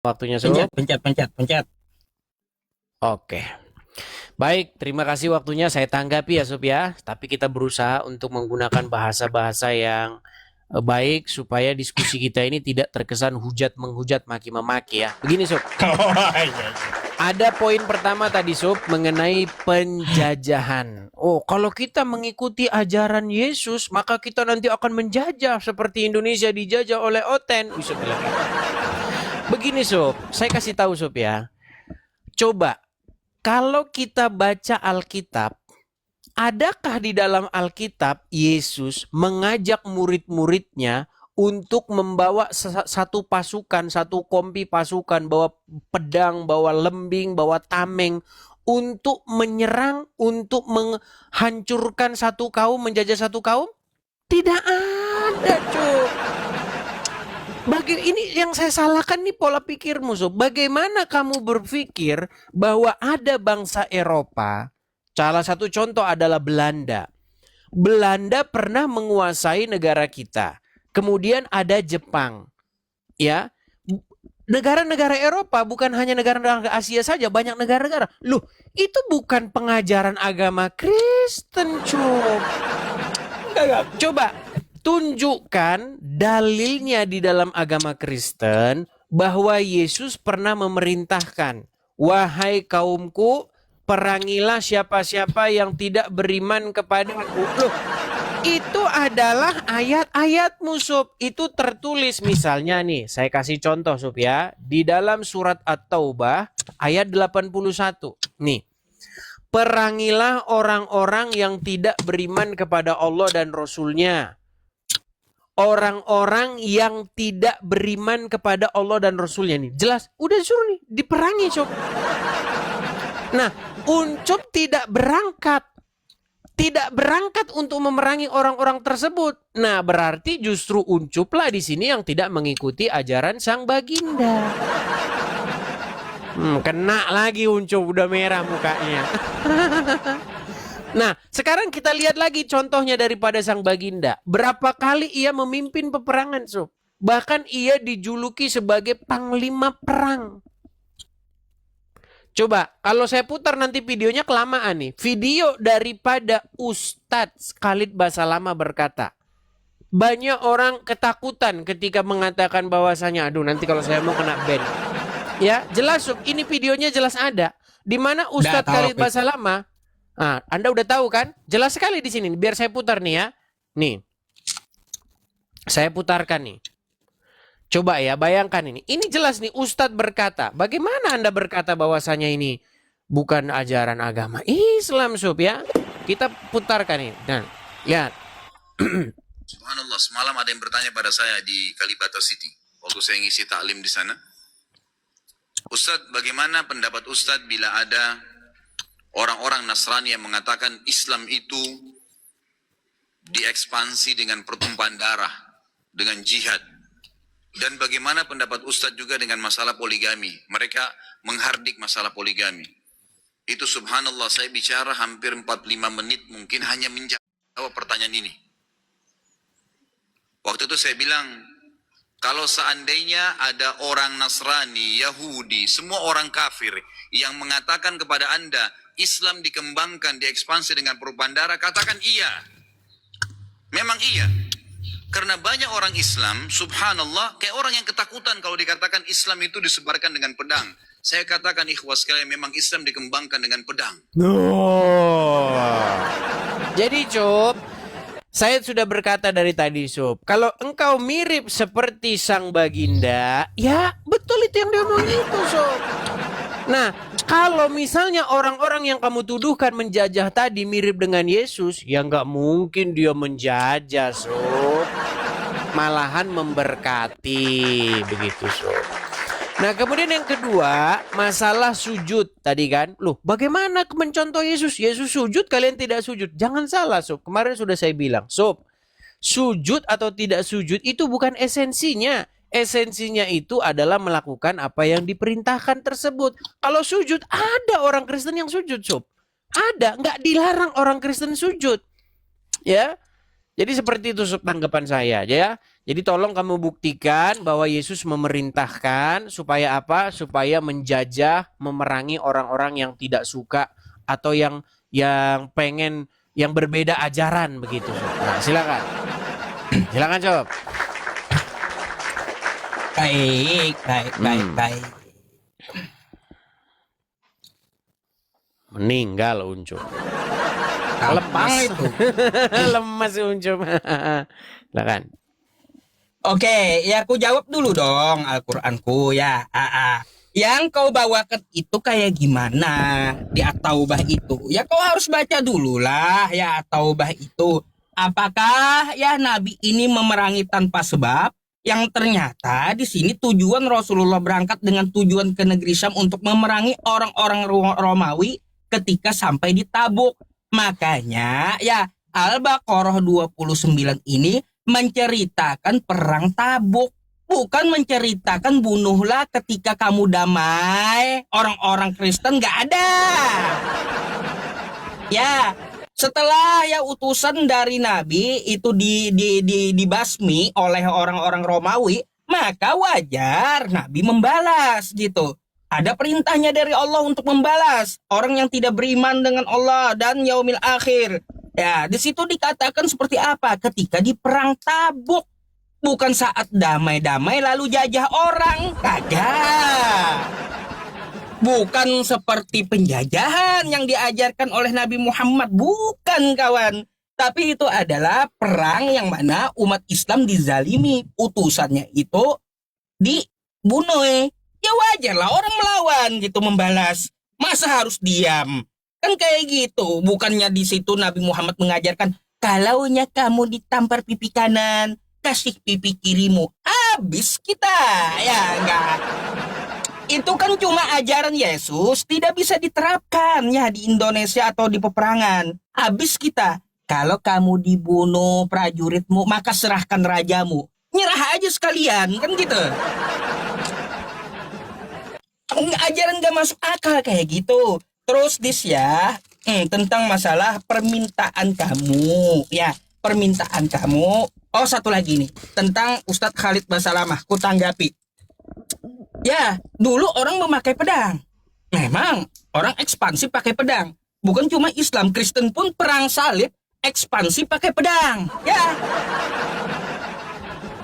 Waktunya, Sob. Pencet. Oke. Baik, terima kasih waktunya. Saya tanggapi ya, Sob ya. Tapi kita berusaha untuk menggunakan bahasa-bahasa yang baik supaya diskusi kita ini tidak terkesan hujat menghujat maki memaki ya. Begini, Sob. Iya. Ada poin pertama tadi, Sob, mengenai penjajahan. Oh, kalau kita mengikuti ajaran Yesus, maka kita nanti akan menjajah seperti Indonesia dijajah oleh Oten. Bisa bilang gitu. Begini, Sob, saya kasih tahu, Sob ya. Coba, kalau kita baca Alkitab, adakah di dalam Alkitab Yesus mengajak murid-muridnya untuk membawa satu pasukan, satu kompi pasukan, bawa pedang, bawa lembing, bawa tameng untuk menyerang, untuk menghancurkan satu kaum, menjajah satu kaum? Tidak ada, cuy. Ini yang saya salahkan nih pola pikirmu, Sob. Bagaimana kamu berpikir bahwa ada bangsa Eropa? Salah satu contoh adalah Belanda. Belanda pernah menguasai negara kita. Kemudian ada Jepang. Ya. Negara-negara Eropa bukan hanya negara-negara Asia saja, banyak negara-negara. Loh, itu bukan pengajaran agama Kristen, cuy. Coba tunjukkan dalilnya di dalam agama Kristen bahwa Yesus pernah memerintahkan, wahai kaumku, perangilah siapa-siapa yang tidak beriman kepadaku. Loh, itu adalah ayat-ayatmu, Sob. Itu tertulis misalnya nih, saya kasih contoh, Sob ya. Di dalam surat At-Taubah ayat 81. Nih. Perangilah orang-orang yang tidak beriman kepada Allah dan Rasul-Nya. Orang-orang yang tidak beriman kepada Allah dan Rasul-Nya nih. Jelas, udah disuruh nih, diperangi, Sob. Nah, Uncup tidak berangkat. Tidak berangkat untuk memerangi orang-orang tersebut. Nah, berarti justru Uncuplah di sini yang tidak mengikuti ajaran Sang Baginda. Kena lagi Uncup, udah merah mukanya. Nah, sekarang kita lihat lagi contohnya daripada Sang Baginda. Berapa kali ia memimpin peperangan, Sob? Bahkan ia dijuluki sebagai panglima perang. Coba, kalau saya putar nanti videonya kelamaan nih. Video daripada Ustadz Khalid Basalamah berkata, banyak orang ketakutan ketika mengatakan bahwasanya, aduh nanti kalau saya mau kena ban. Ya, jelas, Sob. Ini videonya jelas ada. Di mana Ustadz Khalid Basalamah, Anda udah tahu kan? Jelas sekali di sini. Biar saya putar nih ya. Nih. Saya putarkan nih. Coba ya, bayangkan ini. Ini jelas nih, Ustadz berkata. Bagaimana Anda berkata bahwasanya ini bukan ajaran agama Islam, Sob ya? Kita putarkan ini. Dan lihat. Subhanallah, semalam ada yang bertanya pada saya di Kalibata City. Waktu saya ngisi taklim di sana. Ustadz, bagaimana pendapat Ustadz bila ada orang-orang Nasrani yang mengatakan Islam itu diekspansi dengan pertumpahan darah, dengan jihad? Dan bagaimana pendapat Ustadz juga dengan masalah poligami? Mereka menghardik masalah poligami. Itu subhanallah, saya bicara hampir 45 menit mungkin hanya menjawab pertanyaan ini. Waktu itu saya bilang, kalau seandainya ada orang Nasrani, Yahudi, semua orang kafir yang mengatakan kepada Anda, Islam dikembangkan, diekspansi dengan perubahan darah, katakan iya. Memang iya. Karena banyak orang Islam, subhanallah, kayak orang yang ketakutan kalau dikatakan Islam itu disebarkan dengan pedang. Saya katakan ikhwas sekalian, memang Islam dikembangkan dengan pedang. Jadi, Sob, saya sudah berkata dari tadi, Sob, kalau engkau mirip seperti Sang Baginda, ya betul itu yang dia ngomong itu, Sob. Nah, kalau misalnya orang-orang yang kamu tuduhkan menjajah tadi mirip dengan Yesus, ya nggak mungkin dia menjajah, Sob. Malahan memberkati, begitu, Sob. Nah, kemudian yang kedua, masalah sujud tadi kan. Loh, bagaimana mencontoh Yesus? Yesus sujud, kalian tidak sujud. Jangan salah, Sob. Kemarin sudah saya bilang, Sob, sujud atau tidak sujud itu bukan esensinya. Esensinya itu adalah melakukan apa yang diperintahkan tersebut. Kalau sujud, ada orang Kristen yang sujud, Sob. Ada, nggak dilarang orang Kristen sujud. Ya. Jadi seperti itu tanggapan saya ya. Jadi tolong kamu buktikan bahwa Yesus memerintahkan supaya apa? Supaya menjajah, memerangi orang-orang yang tidak suka atau yang pengen yang berbeda ajaran begitu. Sob. Nah, silakan. Silakan, Sob. Baik, baik, baik, baik. Meninggal Uncum. Gampang itu. Lemas Uncum. Silakan. Oke, ya aku jawab dulu dong Al-Qur'anku ya. Yang kau bawakan itu kayak gimana di At-Taubah itu? Ya kau harus baca dulu lah ya At-Taubah itu. Apakah ya Nabi ini memerangi tanpa sebab? Yang ternyata di sini tujuan Rasulullah berangkat dengan tujuan ke negeri Syam untuk memerangi orang-orang Romawi ketika sampai di Tabuk. Makanya ya Al-Baqarah 29 ini menceritakan perang Tabuk, bukan menceritakan bunuhlah ketika kamu damai. Orang-orang Kristen nggak ada. Ya, setelah ya utusan dari Nabi itu dibasmi oleh orang-orang Romawi, maka wajar Nabi membalas gitu. Ada perintahnya dari Allah untuk membalas orang yang tidak beriman dengan Allah dan yaumil akhir. Ya, di situ dikatakan seperti apa? Ketika di perang Tabuk, bukan saat damai-damai lalu jajah orang. Kagak. Bukan seperti penjajahan yang diajarkan oleh Nabi Muhammad. Bukan, kawan. Tapi itu adalah perang yang mana umat Islam dizalimi. Utusannya itu dibunuh. Ya wajar lah orang melawan gitu, membalas. Masa harus diam? Kan kayak gitu. Bukannya di situ Nabi Muhammad mengajarkan, kalaunya kamu ditampar pipi kanan, kasih pipi kirimu. Habis kita. Ya enggak. Itu kan cuma ajaran Yesus, tidak bisa diterapkan ya di Indonesia atau di peperangan. Habis kita. Kalau kamu dibunuh prajuritmu, maka serahkan rajamu. Nyerah aja sekalian, kan gitu. Ajaran gak masuk akal kayak gitu. Terus ya, tentang masalah permintaan kamu. Ya, permintaan kamu. Oh, satu lagi nih. Tentang Ustadz Khalid Basalamah, ku tanggapi. Ya, dulu orang memakai pedang. Memang orang ekspansi pakai pedang. Bukan cuma Islam, Kristen pun perang salib ekspansi pakai pedang. Ya.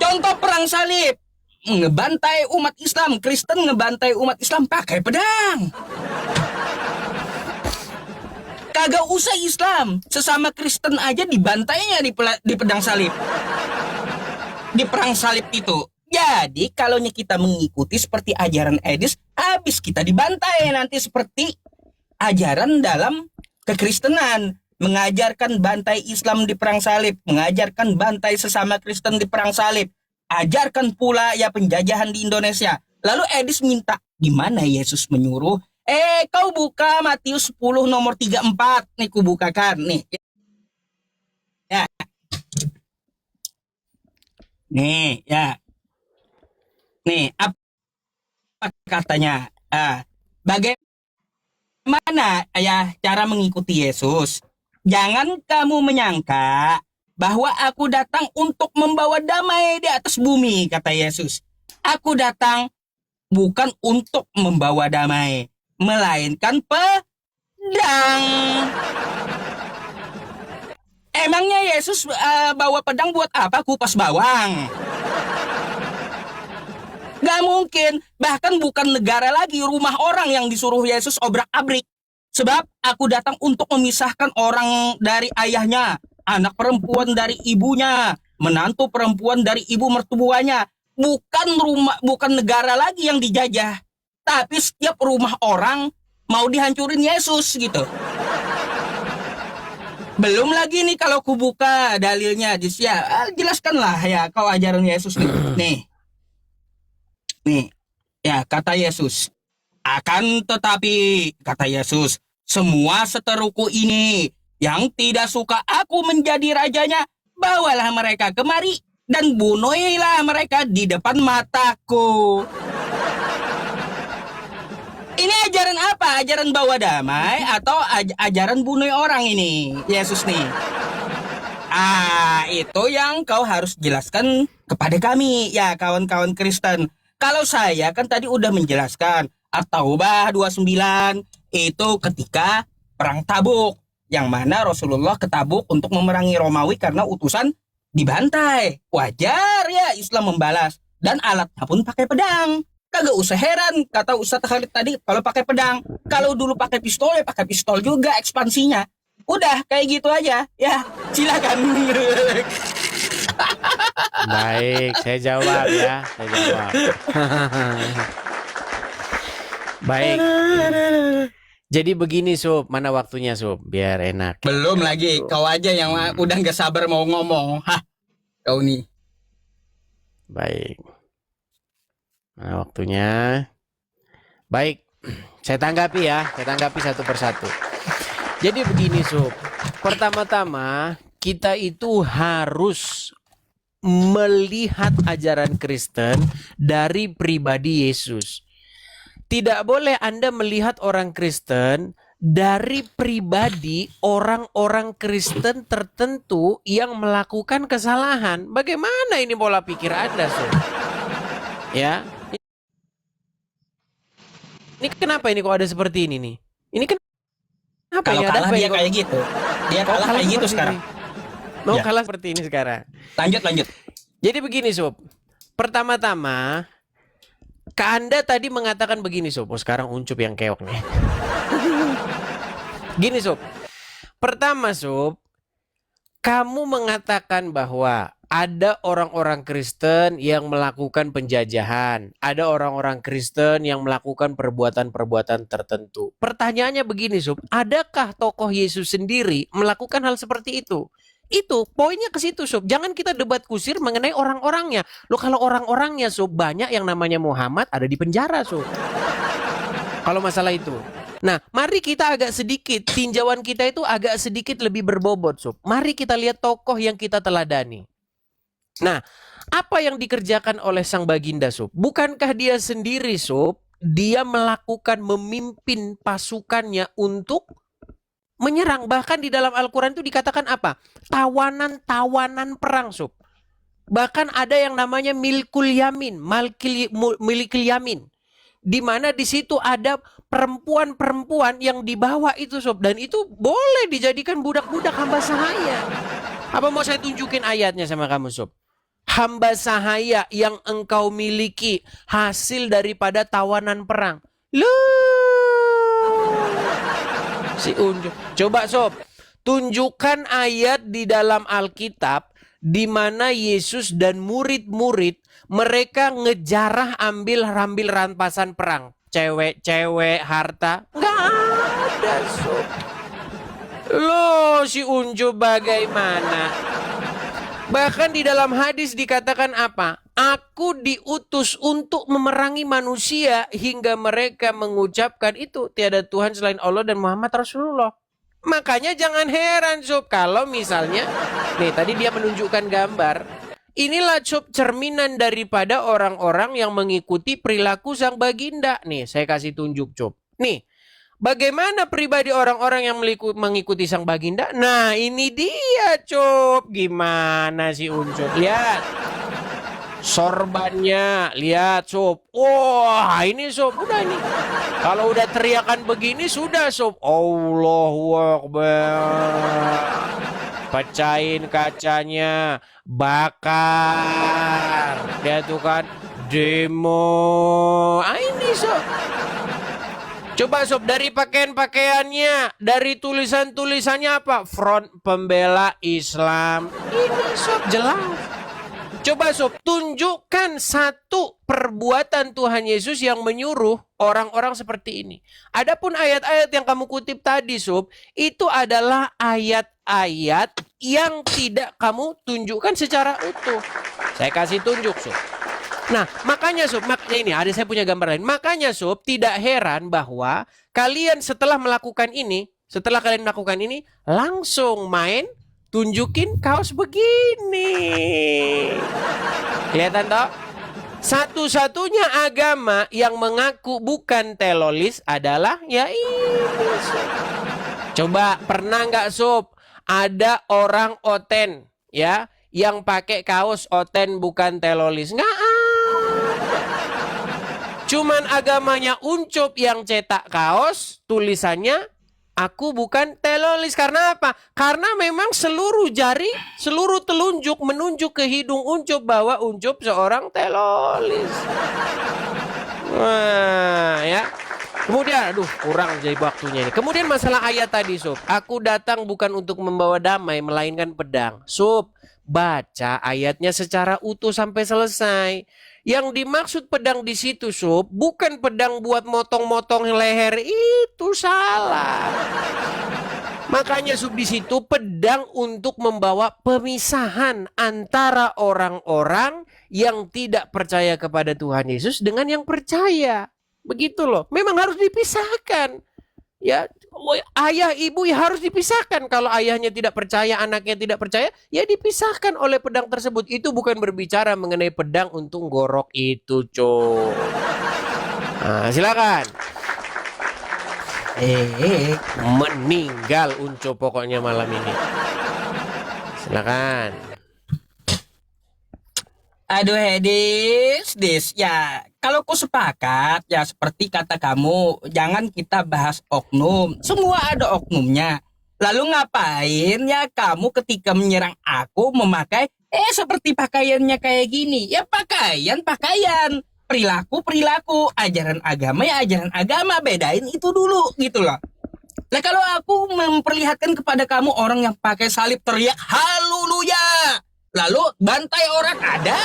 Contoh perang salib, ngebantai umat Islam, Kristen ngebantai umat Islam pakai pedang. Kagak usah Islam, sesama Kristen aja dibantainya di pedang salib. Di perang salib itu. Jadi kalau kita mengikuti seperti ajaran Edis, habis kita dibantai nanti seperti ajaran dalam kekristenan. Mengajarkan bantai Islam di perang salib, mengajarkan bantai sesama Kristen di perang salib. Ajarkan pula ya penjajahan di Indonesia. Lalu Edis minta, di mana Yesus menyuruh? Kau buka Matius 10 nomor 34. Nih ku bukakan nih. Ya. Nih, ya. Nih, apa katanya? Bagaimana ya cara mengikuti Yesus? Jangan kamu menyangka bahwa aku datang untuk membawa damai di atas bumi, kata Yesus. Aku datang bukan untuk membawa damai, melainkan pedang. Emangnya Yesus bawa pedang buat apa? Kupas bawang. Gak mungkin, bahkan bukan negara lagi, rumah orang yang disuruh Yesus obrak-abrik. Sebab aku datang untuk memisahkan orang dari ayahnya, anak perempuan dari ibunya, menantu perempuan dari ibu mertuanya. Bukan negara lagi yang dijajah, tapi setiap rumah orang mau dihancurin Yesus gitu. Belum lagi nih kalau ku buka dalilnya, jelaskanlah ya kau ajaran Yesus nih. Nih, ya kata Yesus. Akan tetapi, kata Yesus, semua seteruku ini yang tidak suka aku menjadi rajanya, bawalah mereka kemari dan bunuhilah mereka di depan mataku. Ini ajaran apa? Ajaran bawa damai atau ajaran bunuh orang ini? Yesus nih. Itu yang kau harus jelaskan kepada kami, ya kawan-kawan Kristen. Kalau saya kan tadi udah menjelaskan, At-Taubah 29 itu ketika perang Tabuk, yang mana Rasulullah ke Tabuk untuk memerangi Romawi karena utusan dibantai. Wajar ya Islam membalas, dan alatnya pun pakai pedang. Kagak usah heran kata Ustadz Khalid tadi kalau pakai pedang. Kalau dulu pakai pistol ya pakai pistol juga ekspansinya. Udah kayak gitu aja ya. Silakan. Baik, saya jawab ya. Saya jawab. Baik. Jadi begini Sob, mana waktunya Sob? Biar enak. Belum lagi, kau aja yang udah gak sabar mau ngomong. Hah, kau nih. Baik. Mana waktunya? Baik, saya tanggapi ya. Saya tanggapi satu persatu. Jadi begini Sob. Pertama-tama kita itu harus melihat ajaran Kristen dari pribadi Yesus. Tidak boleh Anda melihat orang Kristen dari pribadi orang-orang Kristen tertentu yang melakukan kesalahan. Bagaimana ini pola pikir Anda, Sob? Ya. Ini kenapa ini kok ada seperti ini nih? Ini kenapa Kalau ini ada kalah apa dia ini? kayak gitu. Dia kalah kayak gitu seperti sekarang. ini. Mau Ya. kalah seperti ini sekarang. Lanjut. Jadi begini Sob. Pertama-tama Kak Anda tadi mengatakan begini Sob. Oh, sekarang Uncup yang keok nih. Gini Sob. Pertama Sob, kamu mengatakan bahwa ada orang-orang Kristen yang melakukan penjajahan, ada orang-orang Kristen yang melakukan perbuatan-perbuatan tertentu. Pertanyaannya begini Sob, adakah tokoh Yesus sendiri melakukan hal seperti itu? Itu poinnya ke situ Sob. Jangan kita debat kusir mengenai orang-orangnya. Loh kalau orang-orangnya Sob, banyak yang namanya Muhammad ada di penjara Sob. Kalau masalah itu. Nah, mari kita agak sedikit, tinjauan kita itu agak sedikit lebih berbobot Sob. Mari kita lihat tokoh yang kita teladani. Nah, apa yang dikerjakan oleh Sang Baginda Sob? Bukankah dia sendiri Sob, dia melakukan memimpin pasukannya untuk menyerang. Bahkan di dalam Al-Quran itu dikatakan apa? Tawanan-tawanan perang Sob. Bahkan ada yang namanya milkul yamin, milikul yamin. Di mana di situ ada perempuan-perempuan yang dibawa itu Sob. Dan itu boleh dijadikan budak-budak hamba sahaya. Apa mau saya tunjukin ayatnya sama kamu Sob? Hamba sahaya yang engkau miliki hasil daripada tawanan perang. Si Unjuk. Coba Sob, tunjukkan ayat di dalam Alkitab di mana Yesus dan murid-murid mereka ngejarah ambil rampasan perang. Cewek-cewek, harta. Nggak ada Sob. Loh si Unjuk bagaimana? Bahkan di dalam hadis dikatakan apa? Aku diutus untuk memerangi manusia hingga mereka mengucapkan itu tiada Tuhan selain Allah dan Muhammad Rasulullah. Makanya jangan heran Sob kalau misalnya nih tadi dia menunjukkan gambar. Inilah Sob cerminan daripada orang-orang yang mengikuti perilaku Sang Baginda. Nih saya kasih tunjuk Sob. Nih. Bagaimana pribadi orang-orang yang mengikuti Sang Baginda? Nah ini dia Sob. Gimana sih Uncop? Lihat. Sorbannya. Lihat Sob. Wah ini Sob. Udah ini. Kalau udah teriakan begini sudah Sob. Allahu Akbar. Pecahin kacanya. Bakar. Lihat tuh kan. Demo. Ini Sob. Coba Sob, dari pakaian-pakaiannya, dari tulisan-tulisannya apa? Front Pembela Islam. Ini Sob, jelas. Coba Sob, tunjukkan satu perbuatan Tuhan Yesus yang menyuruh orang-orang seperti ini. Adapun ayat-ayat yang kamu kutip tadi Sob, itu adalah ayat-ayat yang tidak kamu tunjukkan secara utuh. Saya kasih tunjuk Sob. Nah, makanya Sob, makanya ini ada saya punya gambar lain. Makanya Sob, tidak heran bahwa kalian setelah melakukan ini, langsung main tunjukin kaos begini. Kelihatan toh? Satu-satunya agama yang mengaku bukan telolis adalah ya ini Sob. Coba pernah nggak Sob? ada orang oten ya yang pakai kaos oten bukan telolis. Nggak ada. Cuman agamanya Uncup yang cetak kaos tulisannya aku bukan telolis. Karena apa? Karena memang seluruh jari, seluruh telunjuk menunjuk ke hidung Uncup bahwa Uncup seorang telolis. Wah, ya. Kemudian, aduh, kurang jadi waktunya ini. Kemudian masalah ayat tadi, Sob. Aku datang bukan untuk membawa damai, melainkan pedang. Sob, baca ayatnya secara utuh sampai selesai. Yang dimaksud pedang di situ, Sob, bukan pedang buat motong-motong leher, itu salah. Makanya Sob di situ pedang untuk membawa pemisahan antara orang-orang yang tidak percaya kepada Tuhan Yesus dengan yang percaya. Begitu loh. Memang harus dipisahkan. Ya, ayah ibu ya harus dipisahkan. Kalau ayahnya tidak percaya, anaknya tidak percaya, ya dipisahkan oleh pedang tersebut. Itu bukan berbicara mengenai pedang untuk gorok itu, Cok. Nah, silakan. Meninggal Unco pokoknya malam ini. Silakan. Aduh, Dis, ya kalau ku sepakat ya seperti kata kamu, jangan kita bahas oknum, semua ada oknumnya. Lalu ngapain ya kamu ketika menyerang aku memakai seperti pakaiannya kayak gini? Ya pakaian, perilaku, ajaran agama ya ajaran agama, bedain itu dulu gitu loh. Nah kalau aku memperlihatkan kepada kamu orang yang pakai salib teriak haleluya, lalu bantai orang ada.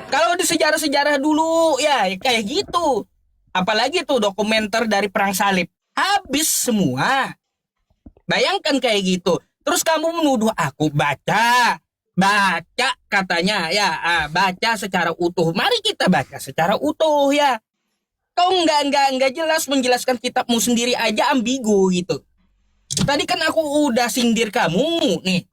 Kalau di sejarah-sejarah dulu ya kayak gitu. Apalagi tuh dokumenter dari perang salib. Habis semua. Bayangkan kayak gitu. Terus kamu menuduh aku baca katanya ya, baca secara utuh. Mari kita baca secara utuh ya. Kau enggak jelas menjelaskan kitabmu sendiri aja ambigu gitu. Tadi kan aku udah sindir kamu nih.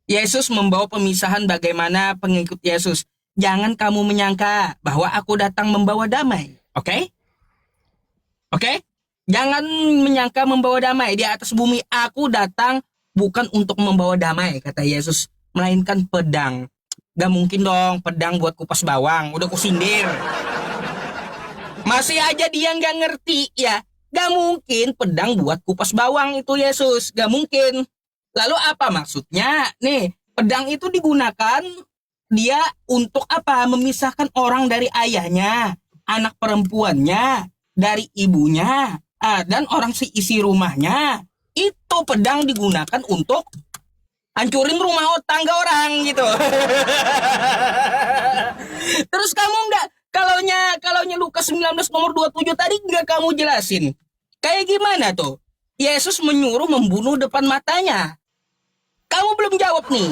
Yesus membawa pemisahan bagaimana pengikut Yesus. Jangan kamu menyangka bahwa aku datang membawa damai. Oke? Oke? Jangan menyangka membawa damai. Di atas bumi aku datang bukan untuk membawa damai, kata Yesus. Melainkan pedang. Gak mungkin dong pedang buat kupas bawang. Udah kusindir. Masih aja dia gak ngerti ya. Gak mungkin pedang buat kupas bawang itu Yesus. Gak mungkin. Lalu apa maksudnya? Nih, pedang itu digunakan dia untuk apa? Memisahkan orang dari ayahnya, anak perempuannya, dari ibunya, dan orang isi rumahnya. Itu pedang digunakan untuk hancurin rumah tangga orang gitu. Terus kamu nggak, kalaunya Lukas 19 nomor 27 tadi nggak kamu jelasin. Kayak gimana tuh? Yesus menyuruh membunuh depan matanya. Kamu belum jawab nih.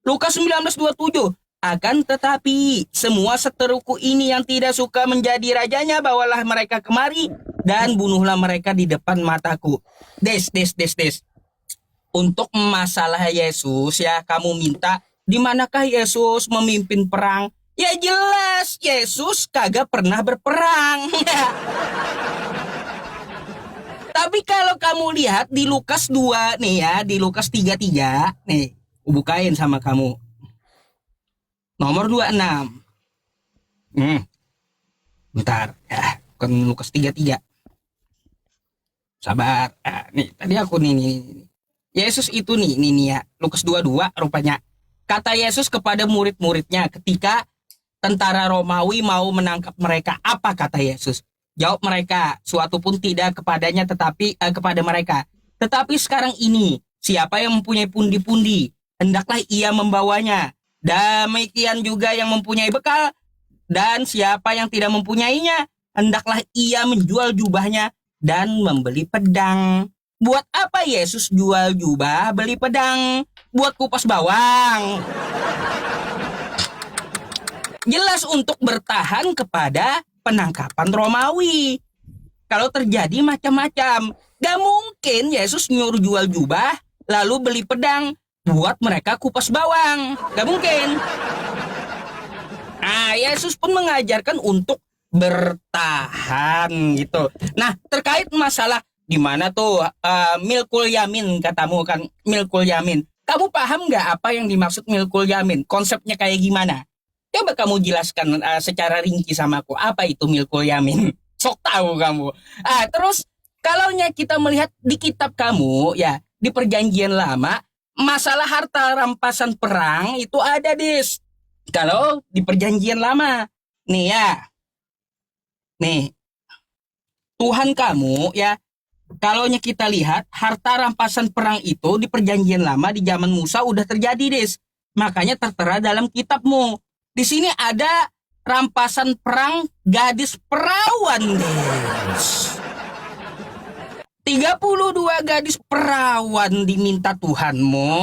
Lukas 19:27. Akan tetapi semua seteruku ini yang tidak suka menjadi rajanya, bawalah mereka kemari dan bunuhlah mereka di depan mataku. Des. Untuk masalah Yesus ya, kamu minta di manakah Yesus memimpin perang? Ya jelas Yesus kagak pernah berperang. Tapi kalau kamu lihat di Lukas 2 nih ya, di Lukas 33 nih, bukain sama kamu. Nomor 26. Bentar ya, bukan Lukas 33. Sabar. Nih, tadi aku nih. Yesus itu nih ya, Lukas 22 rupanya. Kata Yesus kepada murid-muridnya ketika tentara Romawi mau menangkap mereka, apa kata Yesus? Jawab mereka, suatu pun tidak kepadanya tetapi kepada mereka. Tetapi sekarang ini, siapa yang mempunyai pundi-pundi, hendaklah ia membawanya. Demikian juga yang mempunyai bekal, dan siapa yang tidak mempunyainya, hendaklah ia menjual jubahnya dan membeli pedang. Buat apa Yesus jual jubah, beli pedang? Buat kupas bawang. Jelas untuk bertahan kepada penangkapan Romawi. Kalau terjadi macam-macam, gak mungkin Yesus nyuruh jual jubah lalu beli pedang buat mereka kupas bawang. Gak mungkin. Yesus pun mengajarkan untuk bertahan gitu. Nah, terkait masalah di mana tuh milkul yamin, katamu kan milkul yamin. Kamu paham nggak apa yang dimaksud milkul yamin? Konsepnya kayak gimana? Coba kamu jelaskan secara rinci sama aku. Apa itu milkul yamin? Sok tahu kamu. Terus kalaunya kita melihat di kitab kamu ya, di perjanjian lama, masalah harta rampasan perang itu ada, Dis. Kalau di perjanjian lama. Nih ya. Nih. Tuhan kamu ya, kalaunya kita lihat harta rampasan perang itu di perjanjian lama di zaman Musa udah terjadi, Dis. Makanya tertera dalam kitabmu. Di sini ada rampasan perang gadis perawan, Des. 32 gadis perawan diminta Tuhanmu.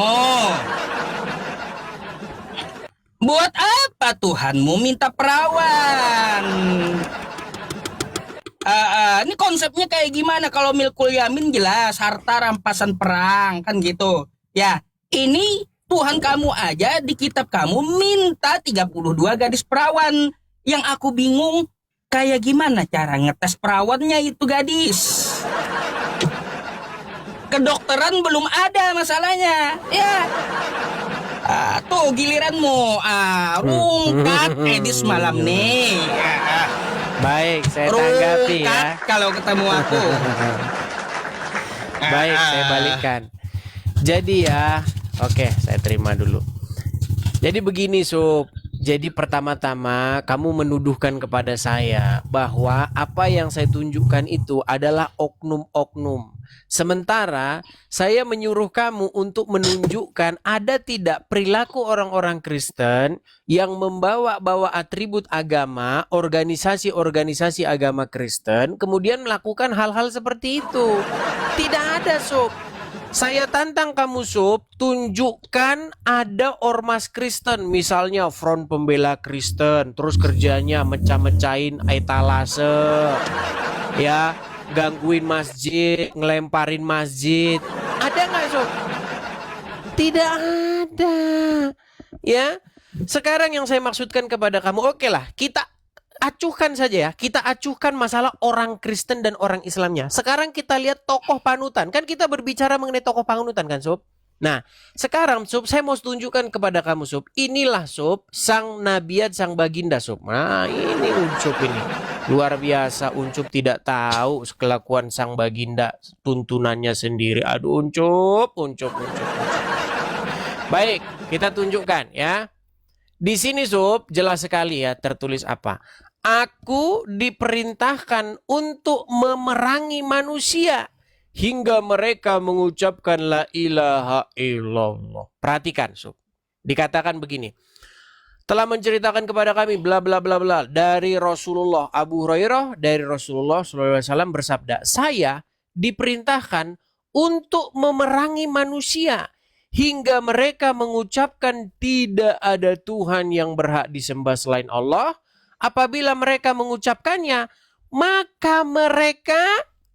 Buat apa Tuhanmu minta perawan? Ini konsepnya kayak gimana? Kalau milkul yamin jelas harta rampasan perang kan gitu. Ya, ini Tuhan kamu aja di kitab kamu minta 32 gadis perawan. Yang aku bingung kayak gimana cara ngetes perawannya itu gadis. Kedokteran belum ada masalahnya. Ya. Tuh giliranmu. Rungkat edis malam nih. Baik, saya tanggapi ya. Rungkat kalau ketemu aku. Baik, saya balikan. Jadi ya, oke, saya terima dulu. Jadi begini, Sob. Jadi pertama-tama kamu menuduhkan kepada saya bahwa apa yang saya tunjukkan itu adalah oknum-oknum. Sementara saya menyuruh kamu untuk menunjukkan ada tidak perilaku orang-orang Kristen yang membawa-bawa atribut agama, organisasi-organisasi agama Kristen, kemudian melakukan hal-hal seperti itu. Tidak ada, Sob. Saya tantang kamu, Sob, tunjukkan ada ormas Kristen, misalnya Front Pembela Kristen, terus kerjanya mecah-mecahin etalase, ya, gangguin masjid, ngelemparin masjid. Ada nggak, Sob? Tidak ada. Ya, sekarang yang saya maksudkan kepada kamu, oke lah, kita acuhkan saja ya. Kita acuhkan masalah orang Kristen dan orang Islamnya. Sekarang kita lihat tokoh panutan. Kan kita berbicara mengenai tokoh panutan kan, Sob? Nah, sekarang Sob, saya mau tunjukkan kepada kamu, Sob. Inilah, Sob, sang nabiat, sang baginda, Sob. Nah, ini Uncup ini. Luar biasa, Uncup tidak tahu kelakuan sang baginda, tuntunannya sendiri. Aduh, Uncup. Baik, kita tunjukkan ya. Di sini, Sob, jelas sekali ya tertulis apa? Aku diperintahkan untuk memerangi manusia hingga mereka mengucapkan la ilaha illallah. Perhatikan, Sob. Dikatakan begini. Telah menceritakan kepada kami bla bla bla bla dari Rasulullah. Abu Hurairah dari Rasulullah SAW bersabda, saya diperintahkan untuk memerangi manusia hingga mereka mengucapkan tidak ada Tuhan yang berhak disembah selain Allah. Apabila mereka mengucapkannya, maka mereka,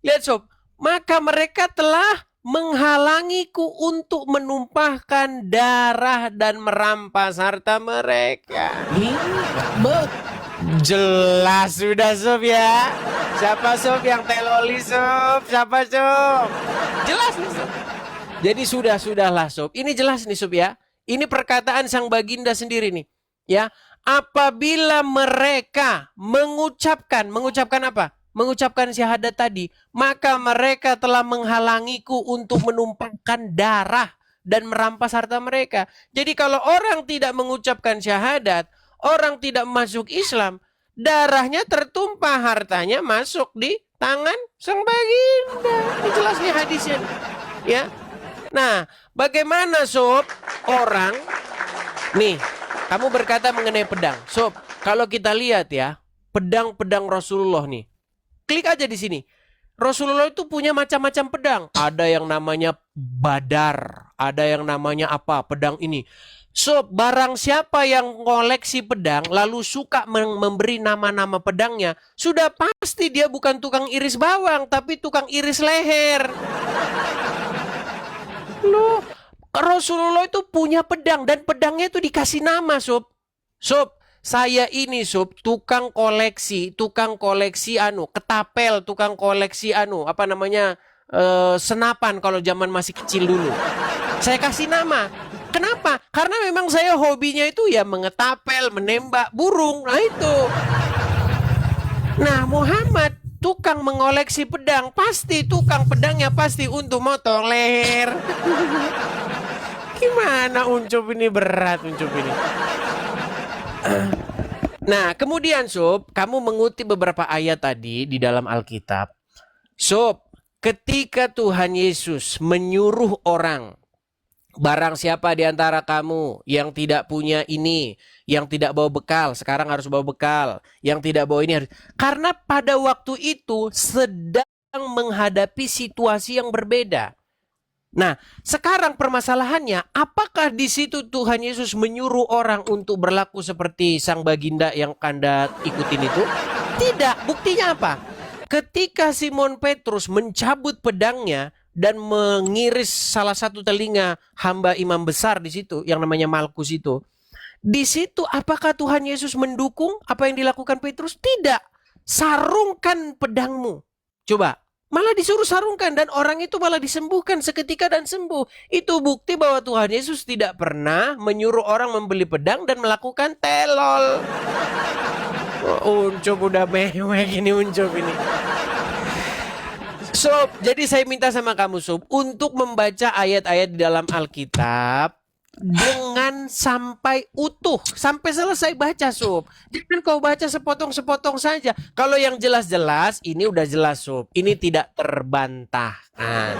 lihat, Sob, maka mereka telah menghalangiku untuk menumpahkan darah dan merampas harta mereka. Jelas sudah, Sob ya. Siapa, Sob, yang teloli, Sob? Siapa, Sob? Jelas nih, Sob. Jadi sudahlah, Sob. Ini jelas nih, Sob ya. Ini perkataan sang baginda sendiri nih. Ya, apabila mereka mengucapkan apa? Mengucapkan syahadat tadi, maka mereka telah menghalangiku untuk menumpahkan darah dan merampas harta mereka. Jadi kalau orang tidak mengucapkan syahadat, orang tidak masuk Islam, darahnya tertumpah, hartanya masuk di tangan sang baginda. Ini jelas nih hadisnya. Ya. Nah, bagaimana, Sob, orang nih, kamu berkata mengenai pedang. Sob, kalau kita lihat ya, pedang-pedang Rasulullah nih. Klik aja di sini. Rasulullah itu punya macam-macam pedang. Ada yang namanya Badar, ada yang namanya apa? Pedang ini. Sob, barang siapa yang koleksi pedang lalu suka memberi nama-nama pedangnya, sudah pasti dia bukan tukang iris bawang, tapi tukang iris leher. Loh, Rasulullah itu punya pedang dan pedangnya itu dikasih nama, Sob. Sob, Saya ini Sob, tukang koleksi ketapel, tukang koleksi apa namanya, senapan kalau zaman masih kecil dulu. Saya kasih nama. Kenapa? Karena memang saya hobinya itu ya mengetapel, menembak burung. Nah itu. Nah, Muhammad tukang mengoleksi pedang, pasti tukang pedangnya pasti untuk motong leher. Gimana Uncup ini, berat Uncup ini. Nah, kemudian Sob, kamu mengutip beberapa ayat tadi di dalam Alkitab. Sob, ketika Tuhan Yesus menyuruh orang, barang siapa di antara kamu yang tidak punya ini, yang tidak bawa bekal, sekarang harus bawa bekal. Yang tidak bawa ini harus. Karena pada waktu itu sedang menghadapi situasi yang berbeda. Nah, sekarang permasalahannya, apakah di situ Tuhan Yesus menyuruh orang untuk berlaku seperti sang baginda yang Anda ikutin itu? Tidak. Buktinya apa? Ketika Simon Petrus mencabut pedangnya dan mengiris salah satu telinga hamba imam besar di situ, yang namanya Malkus itu. Di situ apakah Tuhan Yesus mendukung apa yang dilakukan Petrus? Tidak. Sarungkan pedangmu. Coba. Malah disuruh sarungkan dan orang itu malah disembuhkan seketika dan sembuh. Itu bukti bahwa Tuhan Yesus tidak pernah menyuruh orang membeli pedang dan melakukan telol. Uncup udah mewek ini Uncup ini. Sob, jadi saya minta sama kamu Sob untuk membaca ayat-ayat di dalam Alkitab dengan sampai utuh, sampai selesai baca Sob. Jangan kau baca sepotong-sepotong saja. Kalau yang jelas-jelas, ini udah jelas Sob. Ini tidak terbantahkan.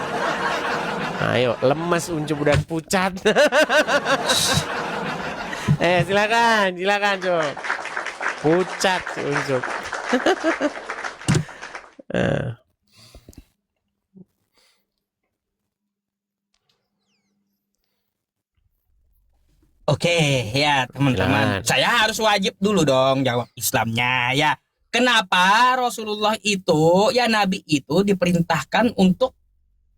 Ayo, lemas Uncup udah pucat. Silakan Sob. Pucat Uncup. Oke, ya teman-teman. Silakan. Saya harus wajib dulu dong jawab Islamnya ya. Kenapa Rasulullah itu, ya Nabi itu diperintahkan untuk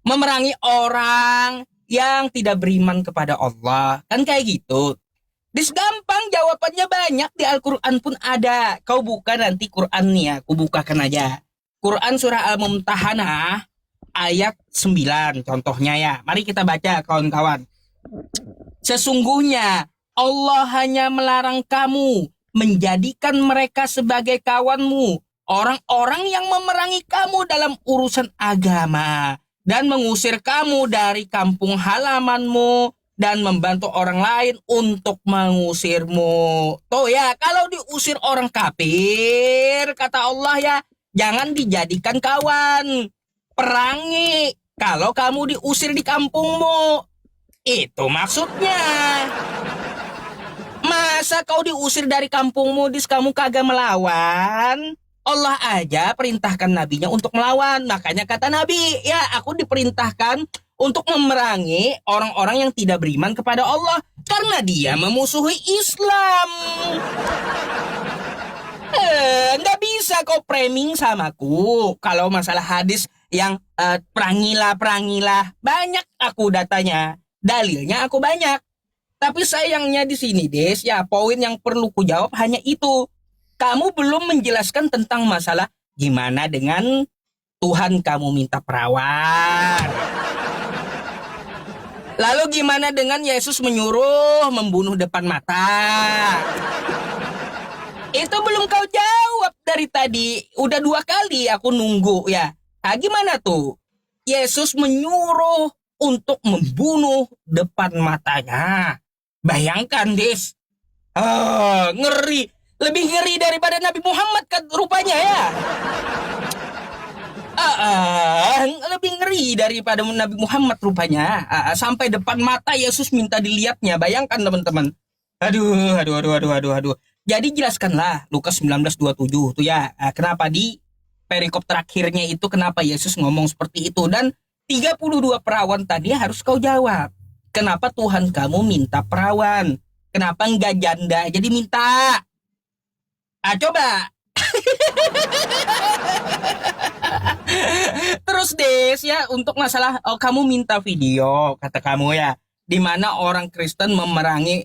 memerangi orang yang tidak beriman kepada Allah. Kan kayak gitu. Gampang jawabannya, banyak di Al-Quran pun ada. Kau buka nanti Qurannya, aku bukakan aja. Quran surah Al-Mumtahanah ayat 9 contohnya ya. Mari kita baca kawan-kawan. Sesungguhnya Allah hanya melarang kamu menjadikan mereka sebagai kawanmu, orang-orang yang memerangi kamu dalam urusan agama dan mengusir kamu dari kampung halamanmu dan membantu orang lain untuk mengusirmu. Tuh ya, kalau diusir orang kafir, kata Allah ya, jangan dijadikan kawan. Perangi kalau kamu diusir di kampungmu. Itu maksudnya. Masa kau diusir dari kampungmu, kamu kagak melawan? Allah aja perintahkan nabinya untuk melawan. Makanya kata Nabi, ya aku diperintahkan untuk memerangi orang-orang yang tidak beriman kepada Allah karena dia memusuhi Islam. Nggak bisa kau framing samaku kalau masalah hadis yang perangilah. Banyak aku datanya. Dalilnya aku banyak. Tapi sayangnya di sini, Des, ya poin yang perlu ku jawab hanya itu. Kamu belum menjelaskan tentang masalah gimana dengan Tuhan kamu minta perawan. Lalu gimana dengan Yesus menyuruh membunuh depan mata? Itu belum kau jawab dari tadi. Udah 2 kali aku nunggu ya. Nah, gimana tuh? Yesus menyuruh untuk membunuh depan matanya. Bayangkan, Des. Ngeri. Lebih ngeri daripada Nabi Muhammad kan rupanya ya. Lebih ngeri daripada Nabi Muhammad rupanya. Sampai depan mata Yesus minta dilihatnya. Bayangkan teman-teman. Aduh. Jadi jelaskanlah Lukas 19:27 tuh ya. Kenapa di perikop terakhirnya itu kenapa Yesus ngomong seperti itu. Dan 32 perawan tadi harus kau jawab. Kenapa Tuhan kamu minta perawan? Kenapa enggak janda? Jadi minta. Coba. Terus Des ya, untuk masalah kamu minta video kata kamu ya, di mana orang Kristen memerangi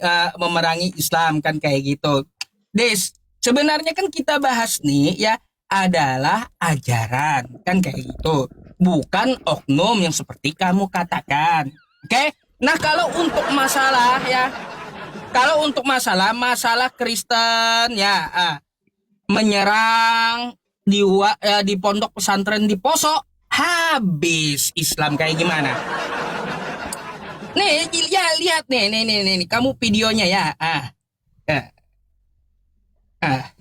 Islam kan kayak gitu. Des, sebenarnya kan kita bahas nih ya adalah ajaran, kan kayak gitu. Bukan oknum yang seperti kamu katakan. Oke? Nah, kalau untuk masalah Kristen ya menyerang di pondok pesantren di Poso, habis Islam kayak gimana? Nih, ya lihat nih, kamu videonya ya. Ya, ah.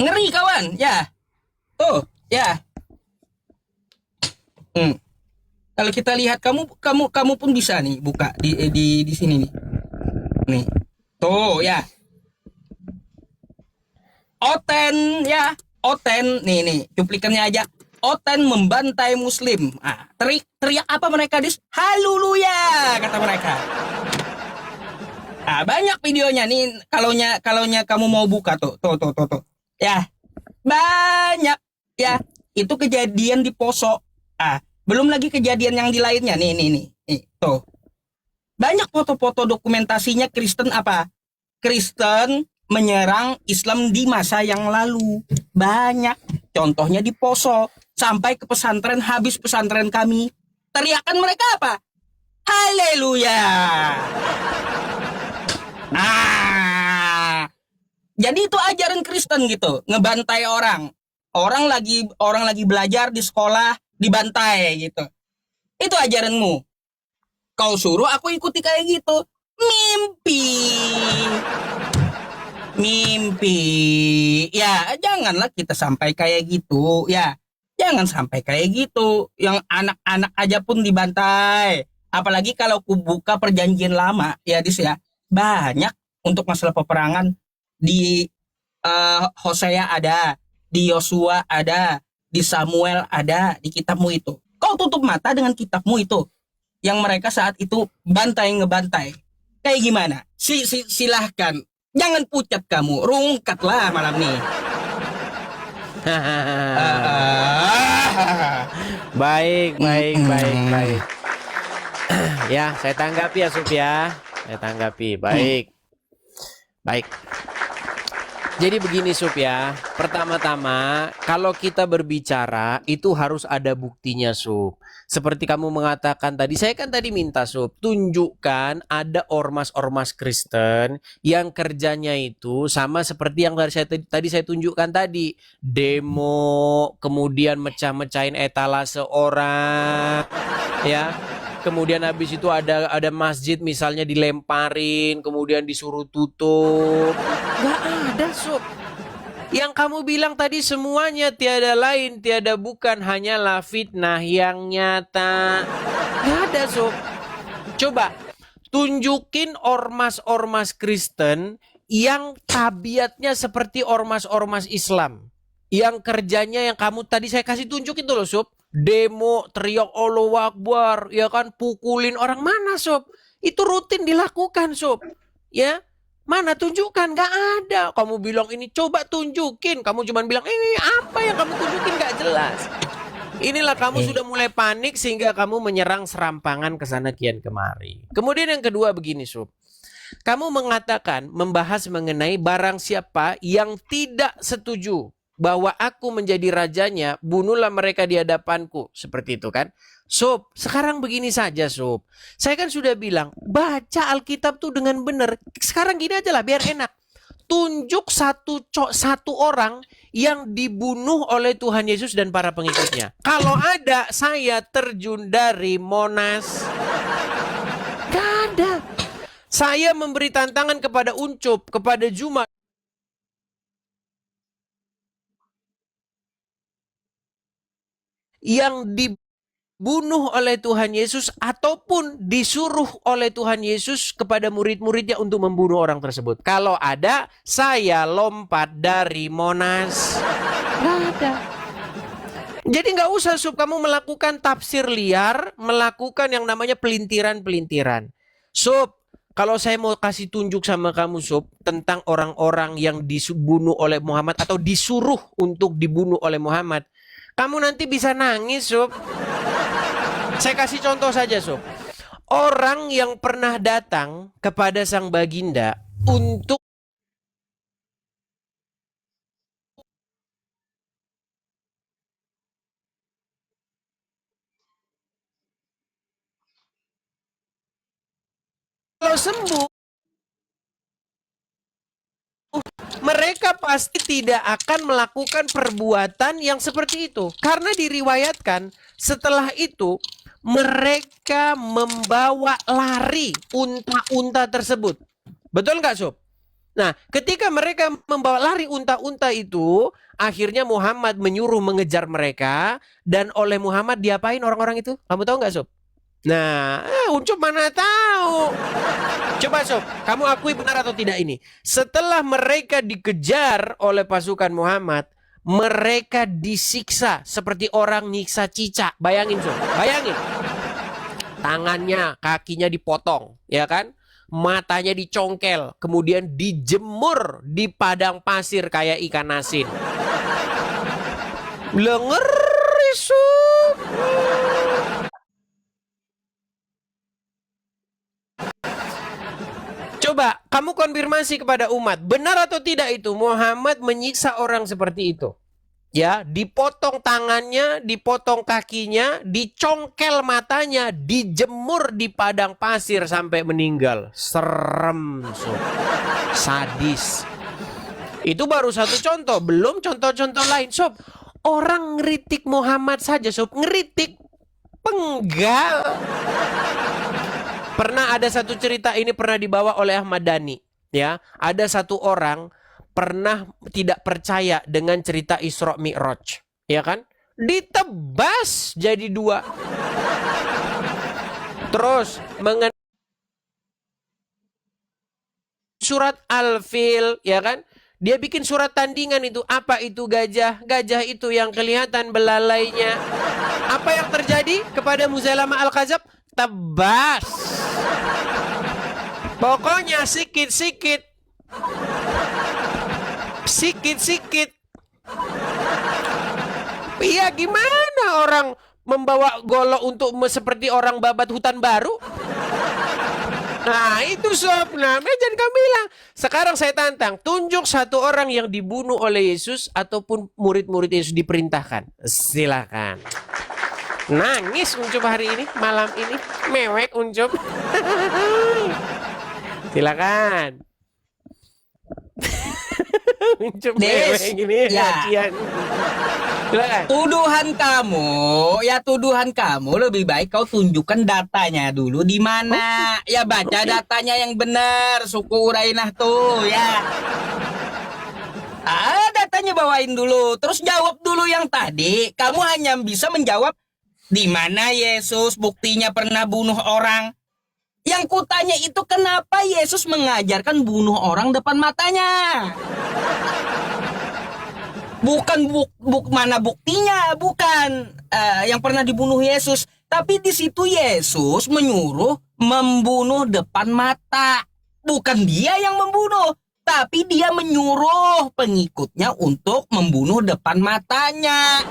Ngeri kawan, ya. Tuh, ya. Hmm. Kalau kita lihat kamu pun bisa nih buka di sini nih. Nih. Tuh, ya. Oten ya, Oten nih cuplikannya aja. Oten membantai Muslim. Teriak apa mereka dis? Haleluya kata mereka. Banyak videonya nih. Kalaunya kamu mau buka tuh. Ya, banyak ya. Itu kejadian di Poso. Belum lagi kejadian yang di lainnya nih. Tuh. Banyak foto-foto dokumentasinya Kristen Kristen menyerang Islam di masa yang lalu. Banyak. Contohnya di Poso. Sampai ke pesantren, habis pesantren kami. Teriakan mereka apa? Haleluya. Jadi itu ajaran Kristen gitu. Ngebantai orang. Orang lagi belajar di sekolah, dibantai gitu. Itu ajaranmu. Kau suruh aku ikuti kayak gitu. Mimpi. Ya, janganlah kita sampai kayak gitu. Ya, jangan sampai kayak gitu. Yang anak-anak aja pun dibantai. Apalagi kalau ku buka perjanjian lama, ya Dis ya. Banyak untuk masalah peperangan di Hosea ada, di Yosua ada, di Samuel ada, di kitabmu itu. Kau tutup mata dengan kitabmu itu. Yang mereka saat itu ngebantai. Kayak gimana? Silahkan. Jangan pucat kamu, rungkatlah malam nih. Baik. Ya, saya tanggapi ya Sup ya. Saya tanggapi. Baik. Jadi begini Sup ya. Pertama-tama, kalau kita berbicara itu harus ada buktinya Sup. Seperti kamu mengatakan tadi, saya kan tadi minta Sup, tunjukkan ada ormas-ormas Kristen yang kerjanya itu sama seperti yang tadi saya tunjukkan tadi. Demo, kemudian mecah-mecahin etalase orang, ya. Kemudian habis itu ada masjid misalnya dilemparin, kemudian disuruh tutup. Gak ada Sob. Yang kamu bilang tadi semuanya tiada lain, tiada bukan, hanyalah fitnah yang nyata. Gak ada Sob. Coba tunjukin ormas-ormas Kristen yang tabiatnya seperti ormas-ormas Islam. Yang kerjanya yang kamu tadi saya kasih tunjuk itu loh Sob. Demo, teriak Allahu Akbar, ya kan, pukulin orang, mana Sob? Itu rutin dilakukan Sob. Ya, mana tunjukkan? Gak ada. Kamu bilang ini, coba tunjukin. Kamu cuma bilang, ini apa yang kamu tunjukin gak jelas. Inilah kamu sudah mulai panik sehingga kamu menyerang serampangan ke sana kian kemari. Kemudian yang kedua begini Sob. Kamu mengatakan, membahas mengenai barang siapa yang tidak setuju bahwa aku menjadi rajanya, bunuhlah mereka di hadapanku. Seperti itu kan. Sob, sekarang begini saja Sob. Saya kan sudah bilang, baca Alkitab tuh dengan benar. Sekarang gini aja lah, biar enak. Tunjuk satu orang yang dibunuh oleh Tuhan Yesus dan para pengikutnya. Kalau ada, saya terjun dari Monas. Gak ada. Saya memberi tantangan kepada Uncup, kepada Juma, yang dibunuh oleh Tuhan Yesus ataupun disuruh oleh Tuhan Yesus kepada murid-muridnya untuk membunuh orang tersebut. Kalau ada, saya lompat dari Monas. Nggak ada. Jadi nggak usah Sob kamu melakukan tafsir liar, melakukan yang namanya pelintiran-pelintiran. Sob, kalau saya mau kasih tunjuk sama kamu Sob tentang orang-orang yang dibunuh oleh Muhammad atau disuruh untuk dibunuh oleh Muhammad, kamu nanti bisa nangis Sob. Saya kasih contoh saja Sob. Orang yang pernah datang kepada sang baginda untuk kalau sembuh, mereka pasti tidak akan melakukan perbuatan yang seperti itu. Karena diriwayatkan setelah itu mereka membawa lari unta-unta tersebut. Betul nggak, Sob? Nah, ketika mereka membawa lari unta-unta itu, akhirnya Muhammad menyuruh mengejar mereka. Dan oleh Muhammad diapain orang-orang itu? Kamu tahu nggak, Sob? Nah, Ucup mana tahu. Coba Sob, kamu akui benar atau tidak ini? Setelah mereka dikejar oleh pasukan Muhammad, mereka disiksa seperti orang nyiksa cicak. Bayangin Sob, bayangin. Tangannya, kakinya dipotong, ya kan? Matanya dicongkel, kemudian dijemur di padang pasir kayak ikan asin. Ngeri Sob. Coba kamu konfirmasi kepada umat, benar atau tidak itu Muhammad menyiksa orang seperti itu? Ya, dipotong tangannya, dipotong kakinya, dicongkel matanya, dijemur di padang pasir sampai meninggal. Serem, Sob. Sadis. Itu baru satu contoh, belum contoh-contoh lain, Sob. Orang ngeritik Muhammad saja, Sob, ngeritik penggal. Pernah ada satu cerita, ini pernah dibawa oleh Ahmad Dhani, ya. Ada satu orang pernah tidak percaya dengan cerita Isra Mi'raj, ya kan? Ditebas jadi dua. Terus mengenai surat Al-Fil, ya kan? Dia bikin surat tandingan itu. Apa itu gajah? Gajah itu yang kelihatan belalainya. Apa yang terjadi kepada Musailamah Al-Kadzab? Tebas. Pokoknya sikit-sikit. Sikit-sikit. Iya, gimana orang membawa golok untuk seperti orang babat hutan baru? Nah, itu Sob. Nah, jangan kamu bilang. Sekarang saya tantang, tunjuk satu orang yang dibunuh oleh Yesus ataupun murid-murid Yesus diperintahkan. Silakan. Nangis Uncup hari ini, malam ini. Mewek Uncup. Silakan. Uncup mewek gini. Ya. Silakan. Tuduhan kamu lebih baik kau tunjukkan datanya dulu di mana. Ya, baca datanya yang benar, suku Urainah tuh, ya. Datanya bawain dulu, terus jawab dulu yang tadi. Kamu hanya bisa menjawab di mana Yesus buktinya pernah bunuh orang. Yang kutanya itu kenapa Yesus mengajarkan bunuh orang depan matanya? Bukan mana buktinya, bukan yang pernah dibunuh Yesus. Tapi di situ Yesus menyuruh membunuh depan mata. Bukan dia yang membunuh, tapi dia menyuruh pengikutnya untuk membunuh depan matanya.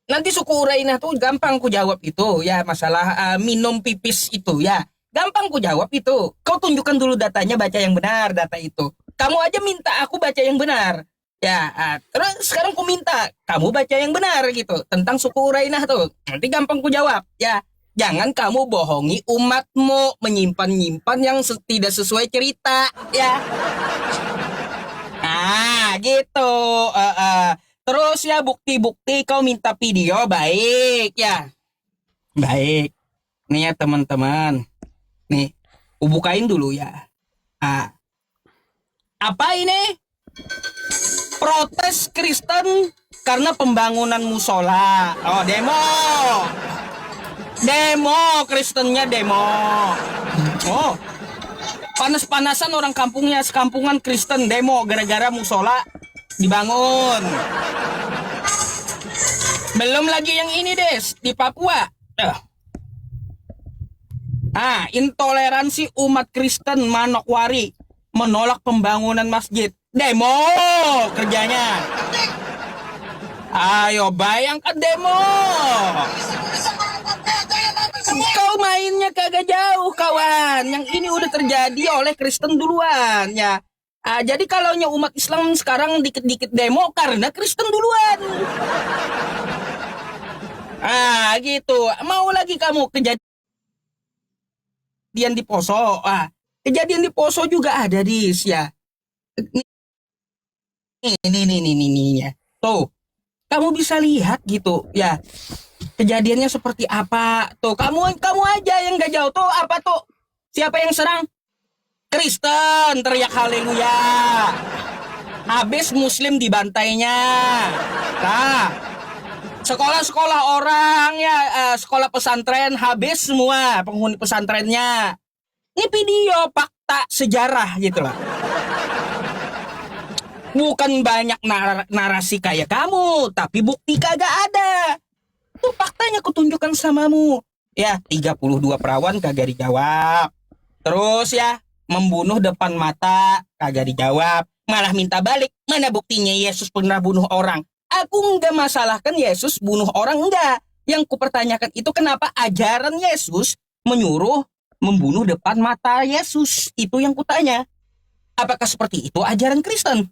Nanti suku Urainah tuh gampang ku jawab itu, ya, masalah minum pipis itu, ya. Gampang ku jawab itu. Kau tunjukkan dulu datanya, baca yang benar data itu. Kamu aja minta aku baca yang benar. Ya, terus sekarang ku minta kamu baca yang benar gitu tentang suku Urainah tuh. Nanti gampang ku jawab, ya. Jangan kamu bohongi umatmu, menyimpan-nyimpan yang tidak sesuai cerita, ya. Gitu. Terus ya bukti-bukti kau minta video, baik ya. Baik. Nih ya teman-teman. Nih, bukain dulu ya. Apa ini? Protes Kristen karena pembangunan musola. Oh, demo. Demo, Kristennya demo. Oh. Panas-panasan orang kampungnya, sekampungan Kristen demo gara-gara musola dibangun. Belum lagi yang ini, Des, di Papua. Intoleransi umat Kristen Manokwari menolak pembangunan masjid. Demo kerjanya. Ayo bayangkan demo. Kau mainnya kagak jauh, kawan. Yang ini udah terjadi oleh Kristen duluan, ya. Jadi kalau umat Islam sekarang dikit-dikit demo karena Kristen duluan. Gitu. Mau lagi kamu kejadian kejadian di Poso. Kejadian di Poso juga ada ya. Nih ya. Tuh, kamu bisa lihat gitu ya. Kejadiannya seperti apa? Tuh, kamu aja yang nggak jauh tuh apa tuh? Siapa yang serang? Kristen, teriak haleluya. Habis Muslim dibantainya. Nah, sekolah-sekolah orang ya, sekolah pesantren habis semua penghuni pesantrennya. Ini video fakta sejarah gitu lah. Bukan banyak narasi kayak kamu, tapi bukti kagak ada. Itu faktanya kutunjukkan samamu. Ya, 32 perawan kagak dijawab. Terus ya, membunuh depan mata kagak dijawab. Malah minta balik. Mana buktinya Yesus pernah bunuh orang? Aku enggak masalahkan Yesus bunuh orang, enggak. Yang kupertanyakan itu kenapa ajaran Yesus menyuruh membunuh depan mata Yesus. Itu yang kutanya. Apakah seperti itu ajaran Kristen?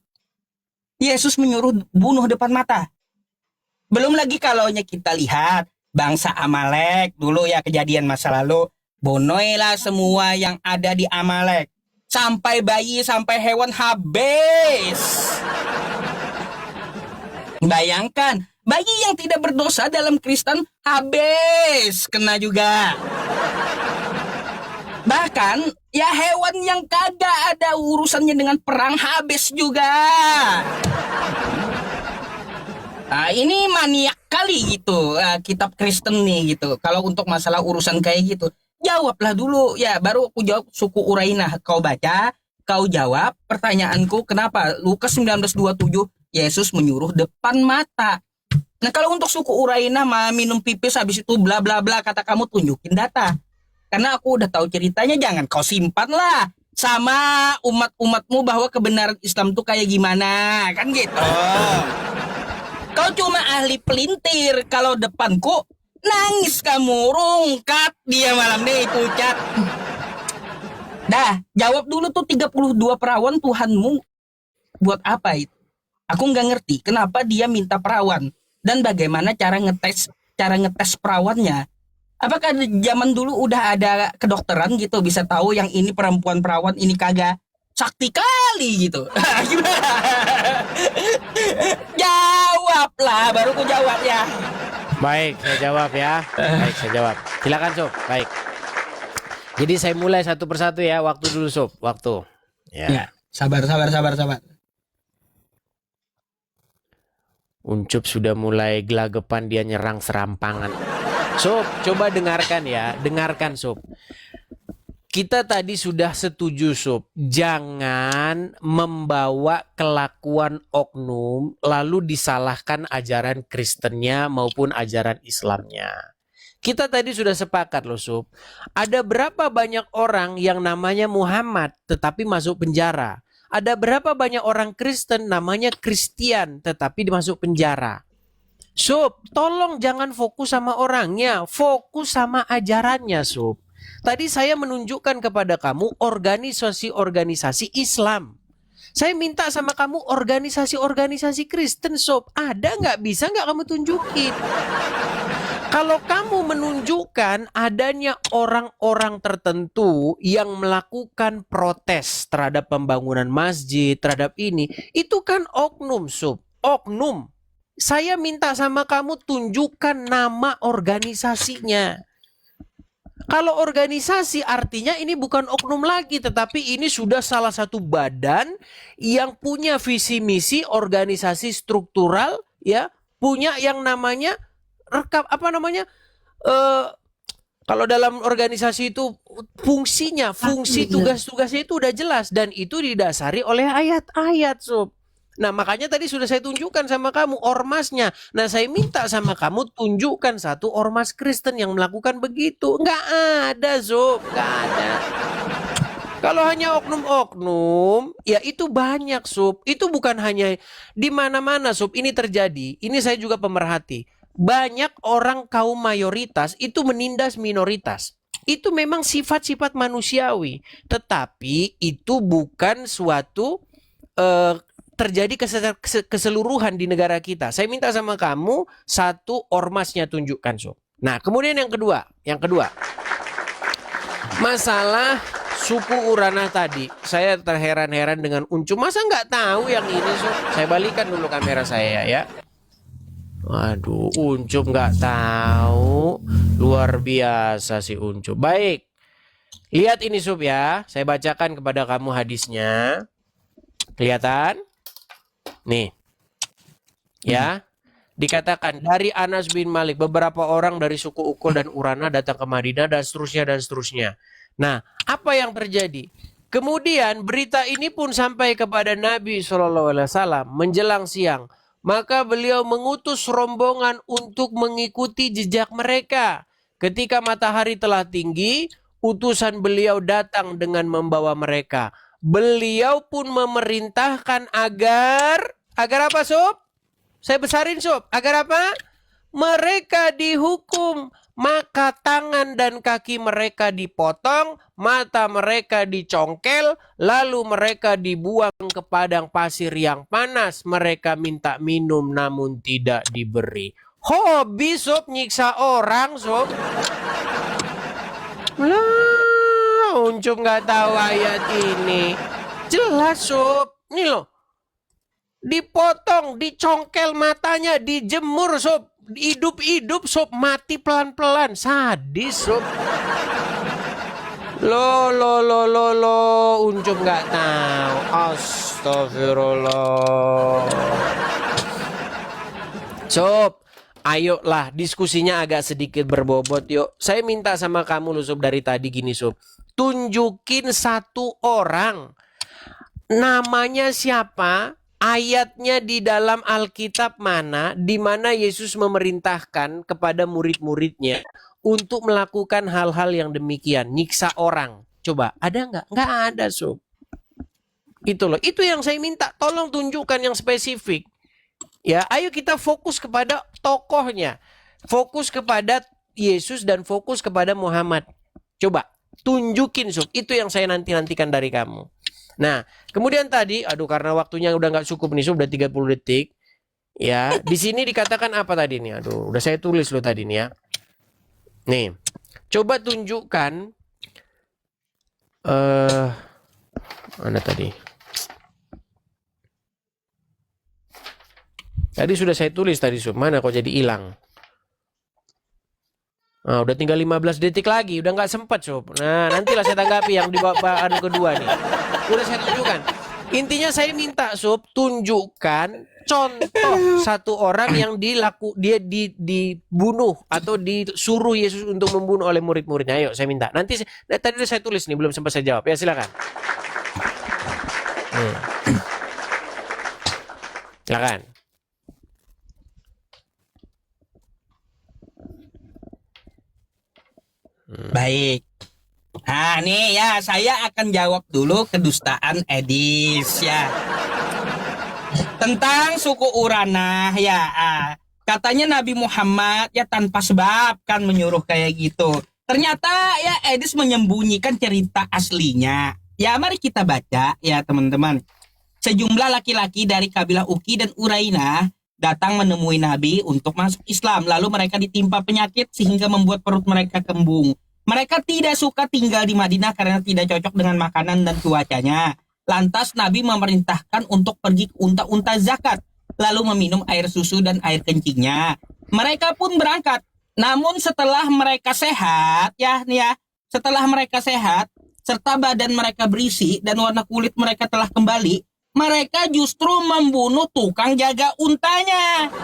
Yesus menyuruh bunuh depan mata. Belum lagi kalau kita lihat bangsa Amalek dulu ya, kejadian masa lalu. Bonoilah semua yang ada di Amalek. Sampai bayi, sampai hewan habis. Bayangkan, bayi yang tidak berdosa dalam Kristen habis kena juga. Bahkan, ya hewan yang kagak ada urusannya dengan perang habis juga. Nah, ini maniak kali gitu, kitab Kristen nih gitu. Kalau untuk masalah urusan kayak gitu, jawablah dulu ya, baru aku jawab suku Urainah. Kau baca, kau jawab pertanyaanku, kenapa Lukas 19:27 Yesus menyuruh depan mata. Nah, kalau untuk suku Urainah minum pipis habis itu bla bla bla, kata kamu tunjukin data. Karena aku udah tahu ceritanya, jangan kau simpan lah sama umat-umatmu bahwa kebenaran Islam tuh kayak gimana, kan gitu. Kau cuma ahli pelintir, kalau depanku nangis kamu, rungkat dia malam nih pucat. Dah, jawab dulu tuh 32 perawan Tuhanmu buat apa itu? Aku nggak ngerti kenapa dia minta perawan dan bagaimana cara ngetes perawannya. Apakah zaman dulu udah ada kedokteran gitu bisa tahu yang ini perempuan perawan, ini kagak? Sakti kali gitu. Gimana? Jawablah, baru ku jawab ya. Baik, saya jawab ya. Baik, saya jawab. Silakan Sob. Baik. Jadi saya mulai satu persatu ya. Waktu dulu Sob. Waktu. Ya, sabar. Uncup sudah mulai gelagapan, dia nyerang serampangan. Sob, coba dengarkan ya. Dengarkan Sob. Kita tadi sudah setuju Sob. Jangan membawa kelakuan oknum lalu disalahkan ajaran Kristennya maupun ajaran Islamnya. Kita tadi sudah sepakat loh Sob. Ada berapa banyak orang yang namanya Muhammad tetapi masuk penjara. Ada berapa banyak orang Kristen namanya Kristian tetapi masuk penjara. Sob, tolong jangan fokus sama orangnya, fokus sama ajarannya Sob. Tadi saya menunjukkan kepada kamu organisasi-organisasi Islam. Saya minta sama kamu organisasi-organisasi Kristen Sob. Ada nggak? Bisa nggak kamu tunjukin? Kalau kamu menunjukkan adanya orang-orang tertentu yang melakukan protes terhadap pembangunan masjid, terhadap ini, itu kan oknum Sob. Oknum. Saya minta sama kamu tunjukkan nama organisasinya. Kalau organisasi artinya ini bukan oknum lagi, tetapi ini sudah salah satu badan yang punya visi misi organisasi struktural, ya, punya yang namanya kalau dalam organisasi itu fungsi tugas-tugasnya itu udah jelas dan itu didasari oleh ayat-ayat Sob. Nah makanya tadi sudah saya tunjukkan sama kamu ormasnya. Nah saya minta sama kamu tunjukkan satu ormas Kristen yang melakukan begitu. Nggak ada Sob, nggak ada. Kalau hanya oknum-oknum, ya itu banyak Sob. Itu bukan hanya di mana-mana Sob ini terjadi. Ini saya juga pemerhati. Banyak orang kaum mayoritas itu menindas minoritas. Itu memang sifat-sifat manusiawi. Tetapi itu bukan suatu terjadi keseluruhan di negara kita. Saya minta sama kamu satu ormasnya tunjukkan Sob. Nah kemudian yang kedua. Masalah suku Urana tadi, saya terheran-heran dengan Uncum. Masa nggak tahu yang ini, Sob? Saya balikan dulu kamera saya ya. Waduh, Uncum nggak tahu. Luar biasa si Uncum. Baik, lihat ini Sob ya. Saya bacakan kepada kamu hadisnya. Kelihatan? Nih. Ya. Dikatakan dari Anas bin Malik, beberapa orang dari suku Ukul dan Urana datang ke Madinah dan seterusnya dan seterusnya. Nah, apa yang terjadi? Kemudian berita ini pun sampai kepada Nabi SAW menjelang siang. Maka beliau mengutus rombongan untuk mengikuti jejak mereka. Ketika matahari telah tinggi, utusan beliau datang dengan membawa mereka. Beliau pun memerintahkan agar apa, Sob? Saya besarin, Sob. Agar apa? Mereka dihukum. Maka tangan dan kaki mereka dipotong, mata mereka dicongkel, lalu mereka dibuang ke padang pasir yang panas. Mereka minta minum namun tidak diberi. Hobi, Sob, nyiksa orang, Sob. Lah, Uncum nggak tahu ayat ini. Jelas, Sob. Nih loh. Dipotong, dicongkel matanya, dijemur, Sob. Hidup-hidup, Sob. Mati pelan-pelan. Sadis, Sob. Lo. Uncum nggak tahu. Astagfirullah. Sob, ayolah diskusinya agak sedikit berbobot yuk. Saya minta sama kamu loh, Sob, dari tadi gini, Sob. Tunjukin satu orang. Namanya siapa? Ayatnya di dalam Alkitab mana, di mana Yesus memerintahkan kepada murid-muridnya untuk melakukan hal-hal yang demikian, nyiksa orang. Coba, ada nggak? Nggak ada, Sob. Itu loh, itu yang saya minta. Tolong tunjukkan yang spesifik. Ya, ayo kita fokus kepada tokohnya, fokus kepada Yesus dan fokus kepada Muhammad. Coba, tunjukin, Sob. Itu yang saya nantikan dari kamu. Nah, kemudian tadi, aduh karena waktunya udah nggak cukup nih, sudah 30 detik. Ya, di sini dikatakan apa tadi nih? Aduh, udah saya tulis loh tadi nih ya. Nih, coba tunjukkan. Mana tadi? Tadi sudah saya tulis tadi, Sob. Mana kok jadi hilang? Nah, udah tinggal 15 detik lagi, udah nggak sempat, Sob. Nah, nantilah saya tanggapi yang di bawah anu kedua nih. Udah saya tunjukkan. Intinya saya minta, Sob, tunjukkan contoh satu orang yang dibunuh atau disuruh Yesus untuk membunuh oleh murid-muridnya. Ayo, saya minta. Nanti tadi udah saya tulis nih, belum sempat saya jawab. Ya, silakan. Silakan. Baik. Nah, nih ya, saya akan jawab dulu kedustaan Edis ya. Tentang suku Urana ya. Katanya Nabi Muhammad ya tanpa sebab kan menyuruh kayak gitu. Ternyata ya Edis menyembunyikan cerita aslinya. Ya, mari kita baca ya, teman-teman. Sejumlah laki-laki dari kabilah Uki dan Uraina datang menemui Nabi untuk masuk Islam. Lalu mereka ditimpa penyakit sehingga membuat perut mereka kembung. Mereka tidak suka tinggal di Madinah karena tidak cocok dengan makanan dan cuacanya. Lantas Nabi memerintahkan untuk pergi ke unta-unta zakat, lalu meminum air susu dan air kencingnya. Mereka pun berangkat. Namun setelah mereka sehat, setelah mereka sehat, serta badan mereka berisi dan warna kulit mereka telah kembali, mereka justru membunuh tukang jaga untanya.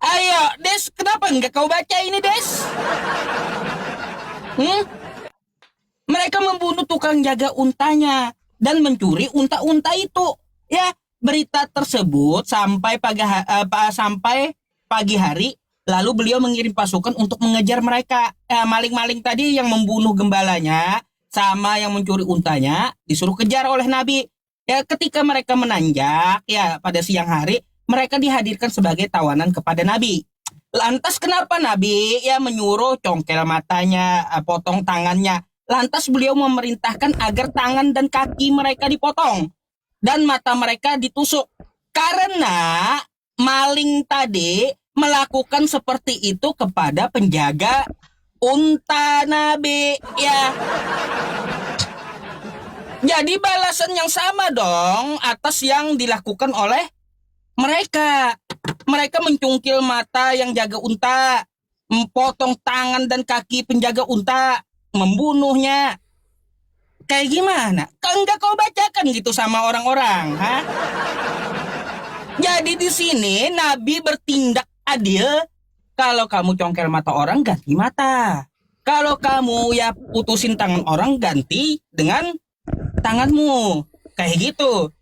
Ayo, Des, kenapa enggak kau baca ini, Des? Mereka membunuh tukang jaga untanya dan mencuri unta-unta itu. Ya, berita tersebut sampai pagi hari, lalu beliau mengirim pasukan untuk mengejar mereka. Maling-maling tadi yang membunuh gembalanya sama yang mencuri untanya disuruh kejar oleh Nabi. Ya, ketika mereka menanjak ya pada siang hari, mereka dihadirkan sebagai tawanan kepada Nabi. Lantas kenapa Nabi ya menyuruh congkel matanya, potong tangannya? Lantas beliau memerintahkan agar tangan dan kaki mereka dipotong dan mata mereka ditusuk. Karena maling tadi melakukan seperti itu kepada penjaga unta Nabi, ya. Jadi balasan yang sama dong atas yang dilakukan oleh mereka. Mereka mencungkil mata yang jaga unta, memotong tangan dan kaki penjaga unta, membunuhnya. Kayak gimana? Enggak kau bacakan gitu sama orang-orang, ha? Jadi di sini Nabi bertindak adil. Kalau kamu congkel mata orang, ganti mata. Kalau kamu ya putusin tangan orang, ganti dengan tanganmu. Kayak gitu.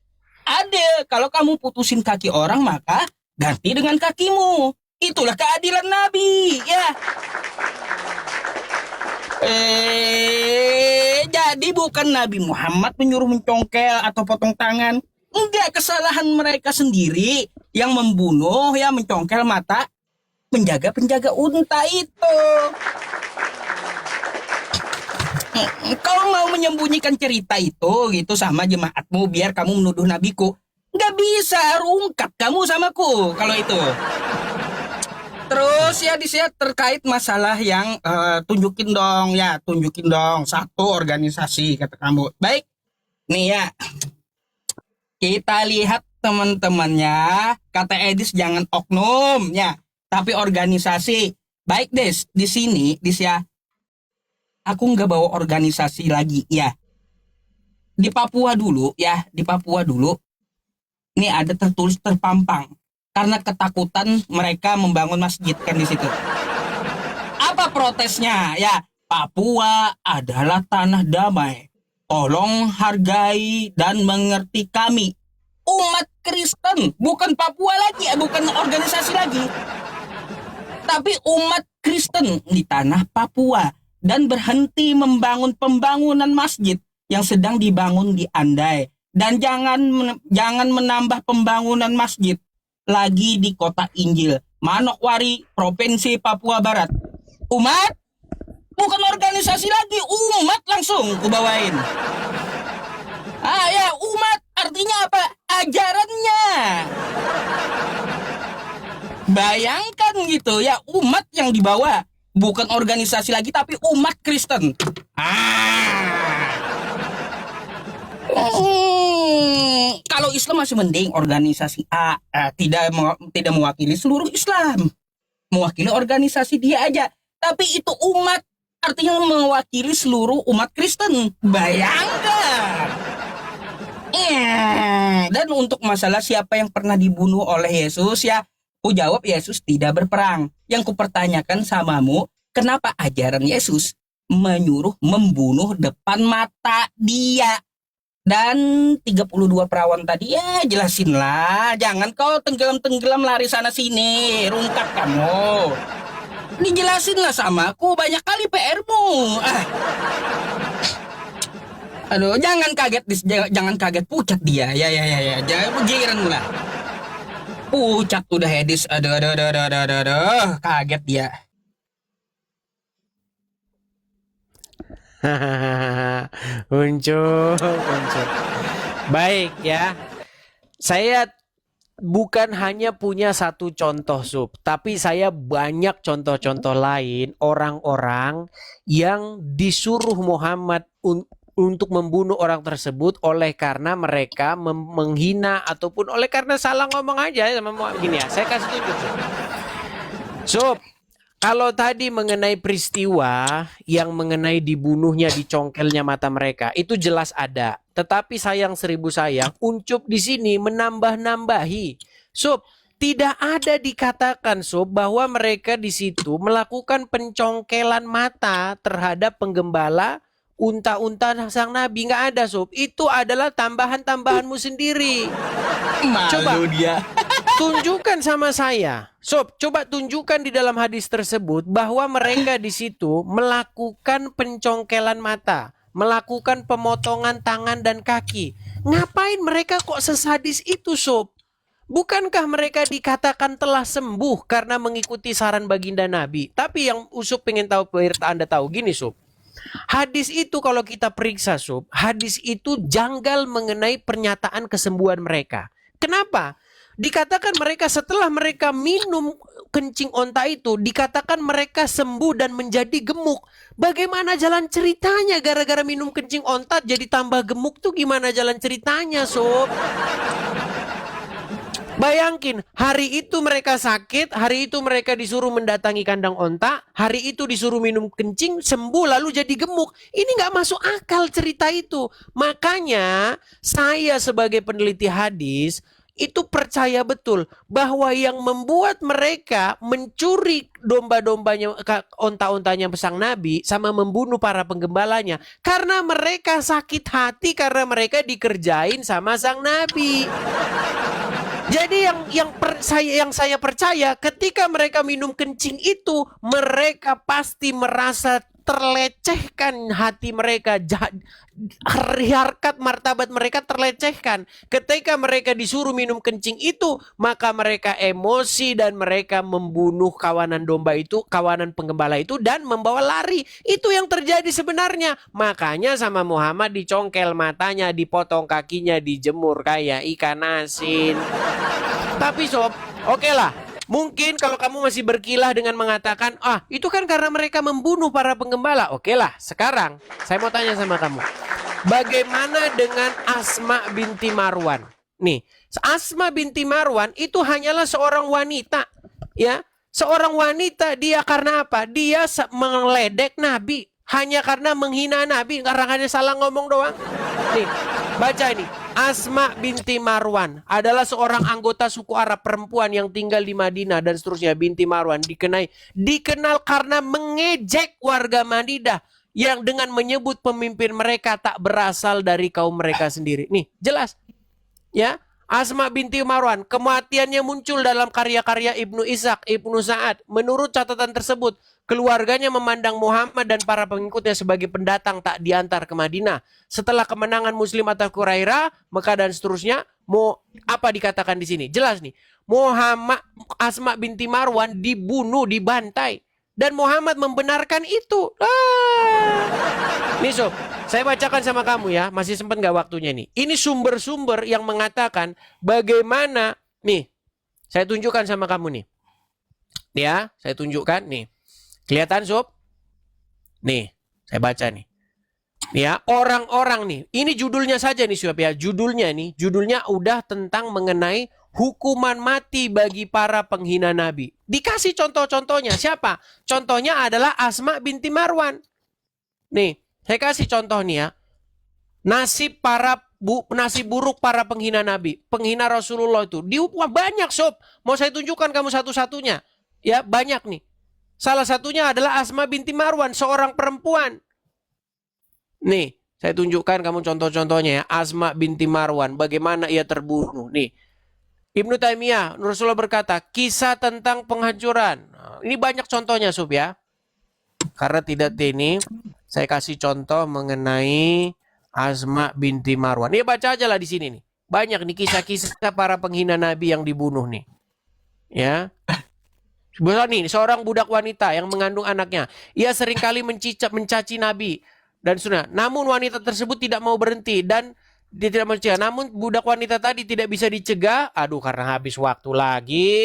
Adil. Kalau kamu putusin kaki orang, maka ganti dengan kakimu. Itulah keadilan Nabi, ya. Jadi bukan Nabi Muhammad menyuruh mencongkel atau potong tangan. Enggak, kesalahan mereka sendiri yang membunuh, ya, mencongkel mata penjaga-penjaga unta itu. Kau mau menyembunyikan cerita itu gitu sama jemaatmu biar kamu menuduh nabiku. Nggak bisa, rungkap kamu samaku kalau itu. Terus ya di sini terkait masalah yang tunjukin dong satu organisasi kata kamu. Baik, nih ya. Kita lihat teman-temannya, kata Edis jangan oknum ya, tapi organisasi. Baik Des, di sini ya, aku nggak bawa organisasi lagi ya. Di Papua dulu ya, di Papua dulu. Ini ada tertulis terpampang karena ketakutan mereka membangun masjid kan di situ. Apa protesnya? Ya, Papua adalah tanah damai. Tolong hargai dan mengerti kami. Umat Kristen, bukan Papua lagi, bukan organisasi lagi. Tapi umat Kristen di tanah Papua dan berhenti membangun pembangunan masjid yang sedang dibangun di Andai. Dan jangan menambah pembangunan masjid lagi di kota Injil, Manokwari, Provinsi Papua Barat. Umat, bukan organisasi lagi, umat langsung kubawain. Ya, umat artinya apa? Ajarannya. Bayangkan gitu ya, umat yang dibawa, bukan organisasi lagi tapi umat Kristen. Kalau Islam masih mending organisasi A, tidak mewakili seluruh Islam, mewakili organisasi dia aja. Tapi itu umat, artinya mewakili seluruh umat Kristen. Bayangkan. Dan untuk masalah siapa yang pernah dibunuh oleh Yesus ya, ku jawab Yesus tidak berperang. Yang kupertanyakan samamu, kenapa ajaran Yesus menyuruh membunuh depan mata dia? Dan 32 perawan tadi ya jelasinlah. Jangan kau tenggelam-tenggelam lari sana sini. Rungkap kamu. Dijelasinlah sama aku, banyak kali PR-mu. Aduh, jangan kaget, jangan kaget, pucat dia. Ya. Jangan begiran mula. Pucat udah Edis. Aduh. Kaget dia. Muncul. Baik ya. Saya bukan hanya punya satu contoh Sub, tapi saya banyak contoh-contoh lain orang-orang yang disuruh Muhammad untuk membunuh orang tersebut oleh karena mereka menghina ataupun oleh karena salah ngomong aja sama gini ya. Saya kasih tunjuk Sub. Kalau tadi mengenai peristiwa yang mengenai dibunuhnya, dicongkelnya mata mereka, itu jelas ada. Tetapi sayang seribu sayang, Uncup di sini menambah-nambahi. Sob, tidak ada dikatakan Sob bahwa mereka di situ melakukan pencongkelan mata terhadap penggembala unta-unta sang nabi. Nggak ada Sob. Itu adalah tambahan-tambahanmu sendiri. Coba dia. tunjukkan sama saya. Sob, coba tunjukkan di dalam hadis tersebut bahwa mereka di situ melakukan pencongkelan mata, melakukan pemotongan tangan dan kaki. Ngapain mereka kok sesadis itu, Sob? Bukankah mereka dikatakan telah sembuh karena mengikuti saran baginda Nabi? Tapi yang Usup pengen tahu, pemirsa Anda tahu, gini Sob. Hadis itu kalau kita periksa Sob, hadis itu janggal mengenai pernyataan kesembuhan mereka. Kenapa? Dikatakan mereka setelah mereka minum kencing onta itu, dikatakan mereka sembuh dan menjadi gemuk. Bagaimana jalan ceritanya gara-gara minum kencing onta jadi tambah gemuk tuh gimana jalan ceritanya, Sob? Bayangin, hari itu mereka sakit, hari itu mereka disuruh mendatangi kandang onta, hari itu disuruh minum kencing, sembuh lalu jadi gemuk. Ini nggak masuk akal cerita itu. Makanya saya sebagai peneliti hadis itu percaya betul bahwa yang membuat mereka mencuri domba-dombanya, onta-ontanya sang Nabi sama membunuh para penggembalanya karena mereka sakit hati karena mereka dikerjain sama sang Nabi. Jadi yang saya percaya ketika mereka minum kencing itu mereka pasti merasa terlecehkan, hati mereka, harkat martabat mereka terlecehkan. Ketika mereka disuruh minum kencing itu, maka mereka emosi dan mereka membunuh kawanan domba itu, kawanan penggembala itu dan membawa lari. Itu yang terjadi sebenarnya. Makanya sama Muhammad dicongkel matanya, dipotong kakinya, dijemur kayak ikan asin. Tapi Sob, oke lah. Mungkin kalau kamu masih berkilah dengan mengatakan, itu kan karena mereka membunuh para penggembala. Oke lah, sekarang saya mau tanya sama kamu. Bagaimana dengan Asma binti Marwan? Nih, Asma binti Marwan itu hanyalah seorang wanita. Ya, seorang wanita, dia karena apa? Dia meledek Nabi. Hanya karena menghina Nabi, karena hanya salah ngomong doang. Nih, baca ini. Asma binti Marwan adalah seorang anggota suku Arab perempuan yang tinggal di Madinah dan seterusnya. Binti Marwan dikenal karena mengejek warga Madinah yang dengan menyebut pemimpin mereka tak berasal dari kaum mereka sendiri. Nih, jelas. Ya, Asma binti Marwan, kematiannya muncul dalam karya-karya Ibnu Ishaq, Ibnu Sa'ad. Menurut catatan tersebut, keluarganya memandang Muhammad dan para pengikutnya sebagai pendatang tak diantar ke Madinah. Setelah kemenangan Muslim atas Qurairah, Mekah dan seterusnya, apa dikatakan di sini? Jelas nih, Asma binti Marwan dibunuh, dibantai. Dan Muhammad membenarkan itu. Nih Sob, saya bacakan sama kamu ya. Masih sempat nggak waktunya nih. Ini sumber-sumber yang mengatakan bagaimana. Nih, saya tunjukkan sama kamu nih. Ya, saya tunjukkan nih. Kelihatan Sob? Nih, saya baca nih. Ya, orang-orang nih. Ini judulnya saja nih Sob ya. Judulnya udah tentang mengenai hukuman mati bagi para penghina Nabi. Dikasih contoh-contohnya. Siapa? Contohnya adalah Asma binti Marwan. Nih, saya kasih contoh nih ya. Nasib buruk para penghina Nabi, penghina Rasulullah itu. Banyak Sob. Mau saya tunjukkan kamu satu-satunya. Ya, banyak nih. Salah satunya adalah Asma binti Marwan, seorang perempuan. Nih, saya tunjukkan kamu contoh-contohnya ya. Asma binti Marwan, bagaimana ia terbunuh. Nih, Ibnu Taimiyah, Rasulullah berkata, kisah tentang penghancuran. Ini banyak contohnya, Sob ya. Karena tidak ini, saya kasih contoh mengenai Asma binti Marwan. Ini baca aja lah di sini nih. Banyak nih kisah-kisah para penghina Nabi yang dibunuh nih. Ya. Nih, seorang budak wanita yang mengandung anaknya. Ia seringkali mencaci Nabi dan sunnah. Namun wanita tersebut tidak mau berhenti dan dia tidak mencegah. Namun budak wanita tadi tidak bisa dicegah. Aduh, karena habis waktu lagi.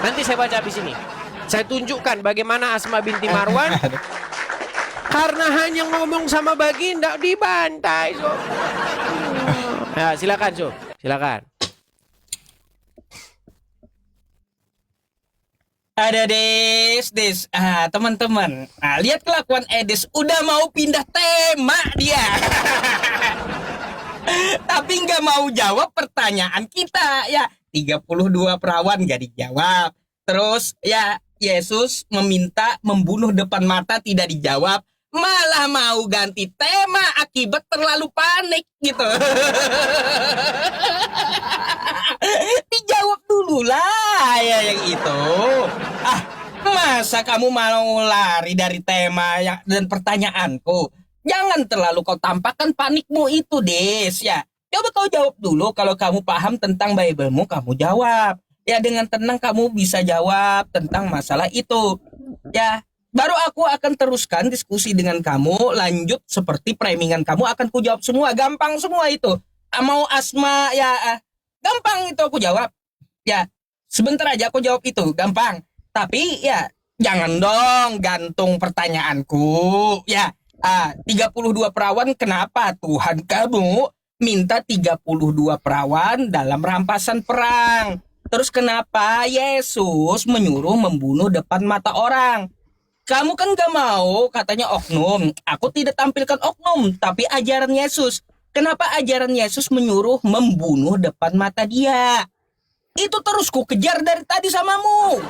Nanti saya baca habis ini. Saya tunjukkan bagaimana Asma binti Marwan karena hanya ngomong sama baginda dibantai. So. Nah, silakan So. Silakan. Ada Des. Teman-teman. Lihat kelakuan Edes. Udah mau pindah tema dia. Tapi nggak mau jawab pertanyaan kita. Ya, 32 perawan nggak dijawab. Terus ya, Yesus meminta membunuh depan mata tidak dijawab. Malah mau ganti tema akibat terlalu panik gitu. Dijawab dulu lah ya yang itu. Masa kamu mau lari dari tema dan pertanyaanku? Jangan terlalu kau tampakkan panikmu itu, Des. Ya, coba kau jawab dulu. Kalau kamu paham tentang Bible-mu, kamu jawab. Ya, dengan tenang kamu bisa jawab tentang masalah itu. Ya, baru aku akan teruskan diskusi dengan kamu. Lanjut seperti framingan kamu akan kujawab semua. Gampang semua itu. Mau Asma, ya gampang itu aku jawab. Ya, sebentar aja aku jawab itu, gampang. Tapi ya jangan dong gantung pertanyaanku. Ya, 32 perawan kenapa Tuhan kamu minta 32 perawan dalam rampasan perang? Terus kenapa Yesus menyuruh membunuh depan mata orang? Kamu kan gak mau katanya oknum. Aku tidak tampilkan oknum, tapi ajaran Yesus. Kenapa ajaran Yesus menyuruh membunuh depan mata dia? Itu terus ku kejar dari tadi samamu.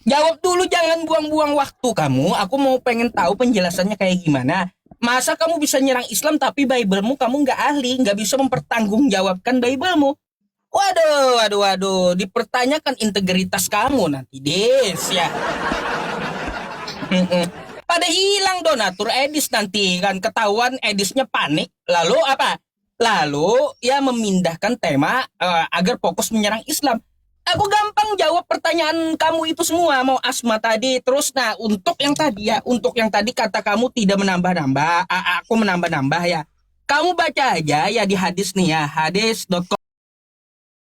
Jawab dulu, jangan buang-buang waktu kamu. Aku mau pengen tahu penjelasannya kayak gimana. Masa kamu bisa nyerang Islam tapi Bible-mu kamu nggak ahli, nggak bisa mempertanggungjawabkan Bible-mu? Waduh. Dipertanyakan integritas kamu nanti, Des, ya. Pada hilang donatur Edis nanti kan, ketahuan Edisnya panik. Lalu apa? Lalu ya memindahkan tema agar fokus menyerang Islam. Aku gampang jawab pertanyaan kamu itu semua. Mau Asma tadi, terus untuk yang tadi kata kamu tidak menambah-nambah, aku menambah-nambah ya. Kamu baca aja ya di hadis nih ya, hadis.com.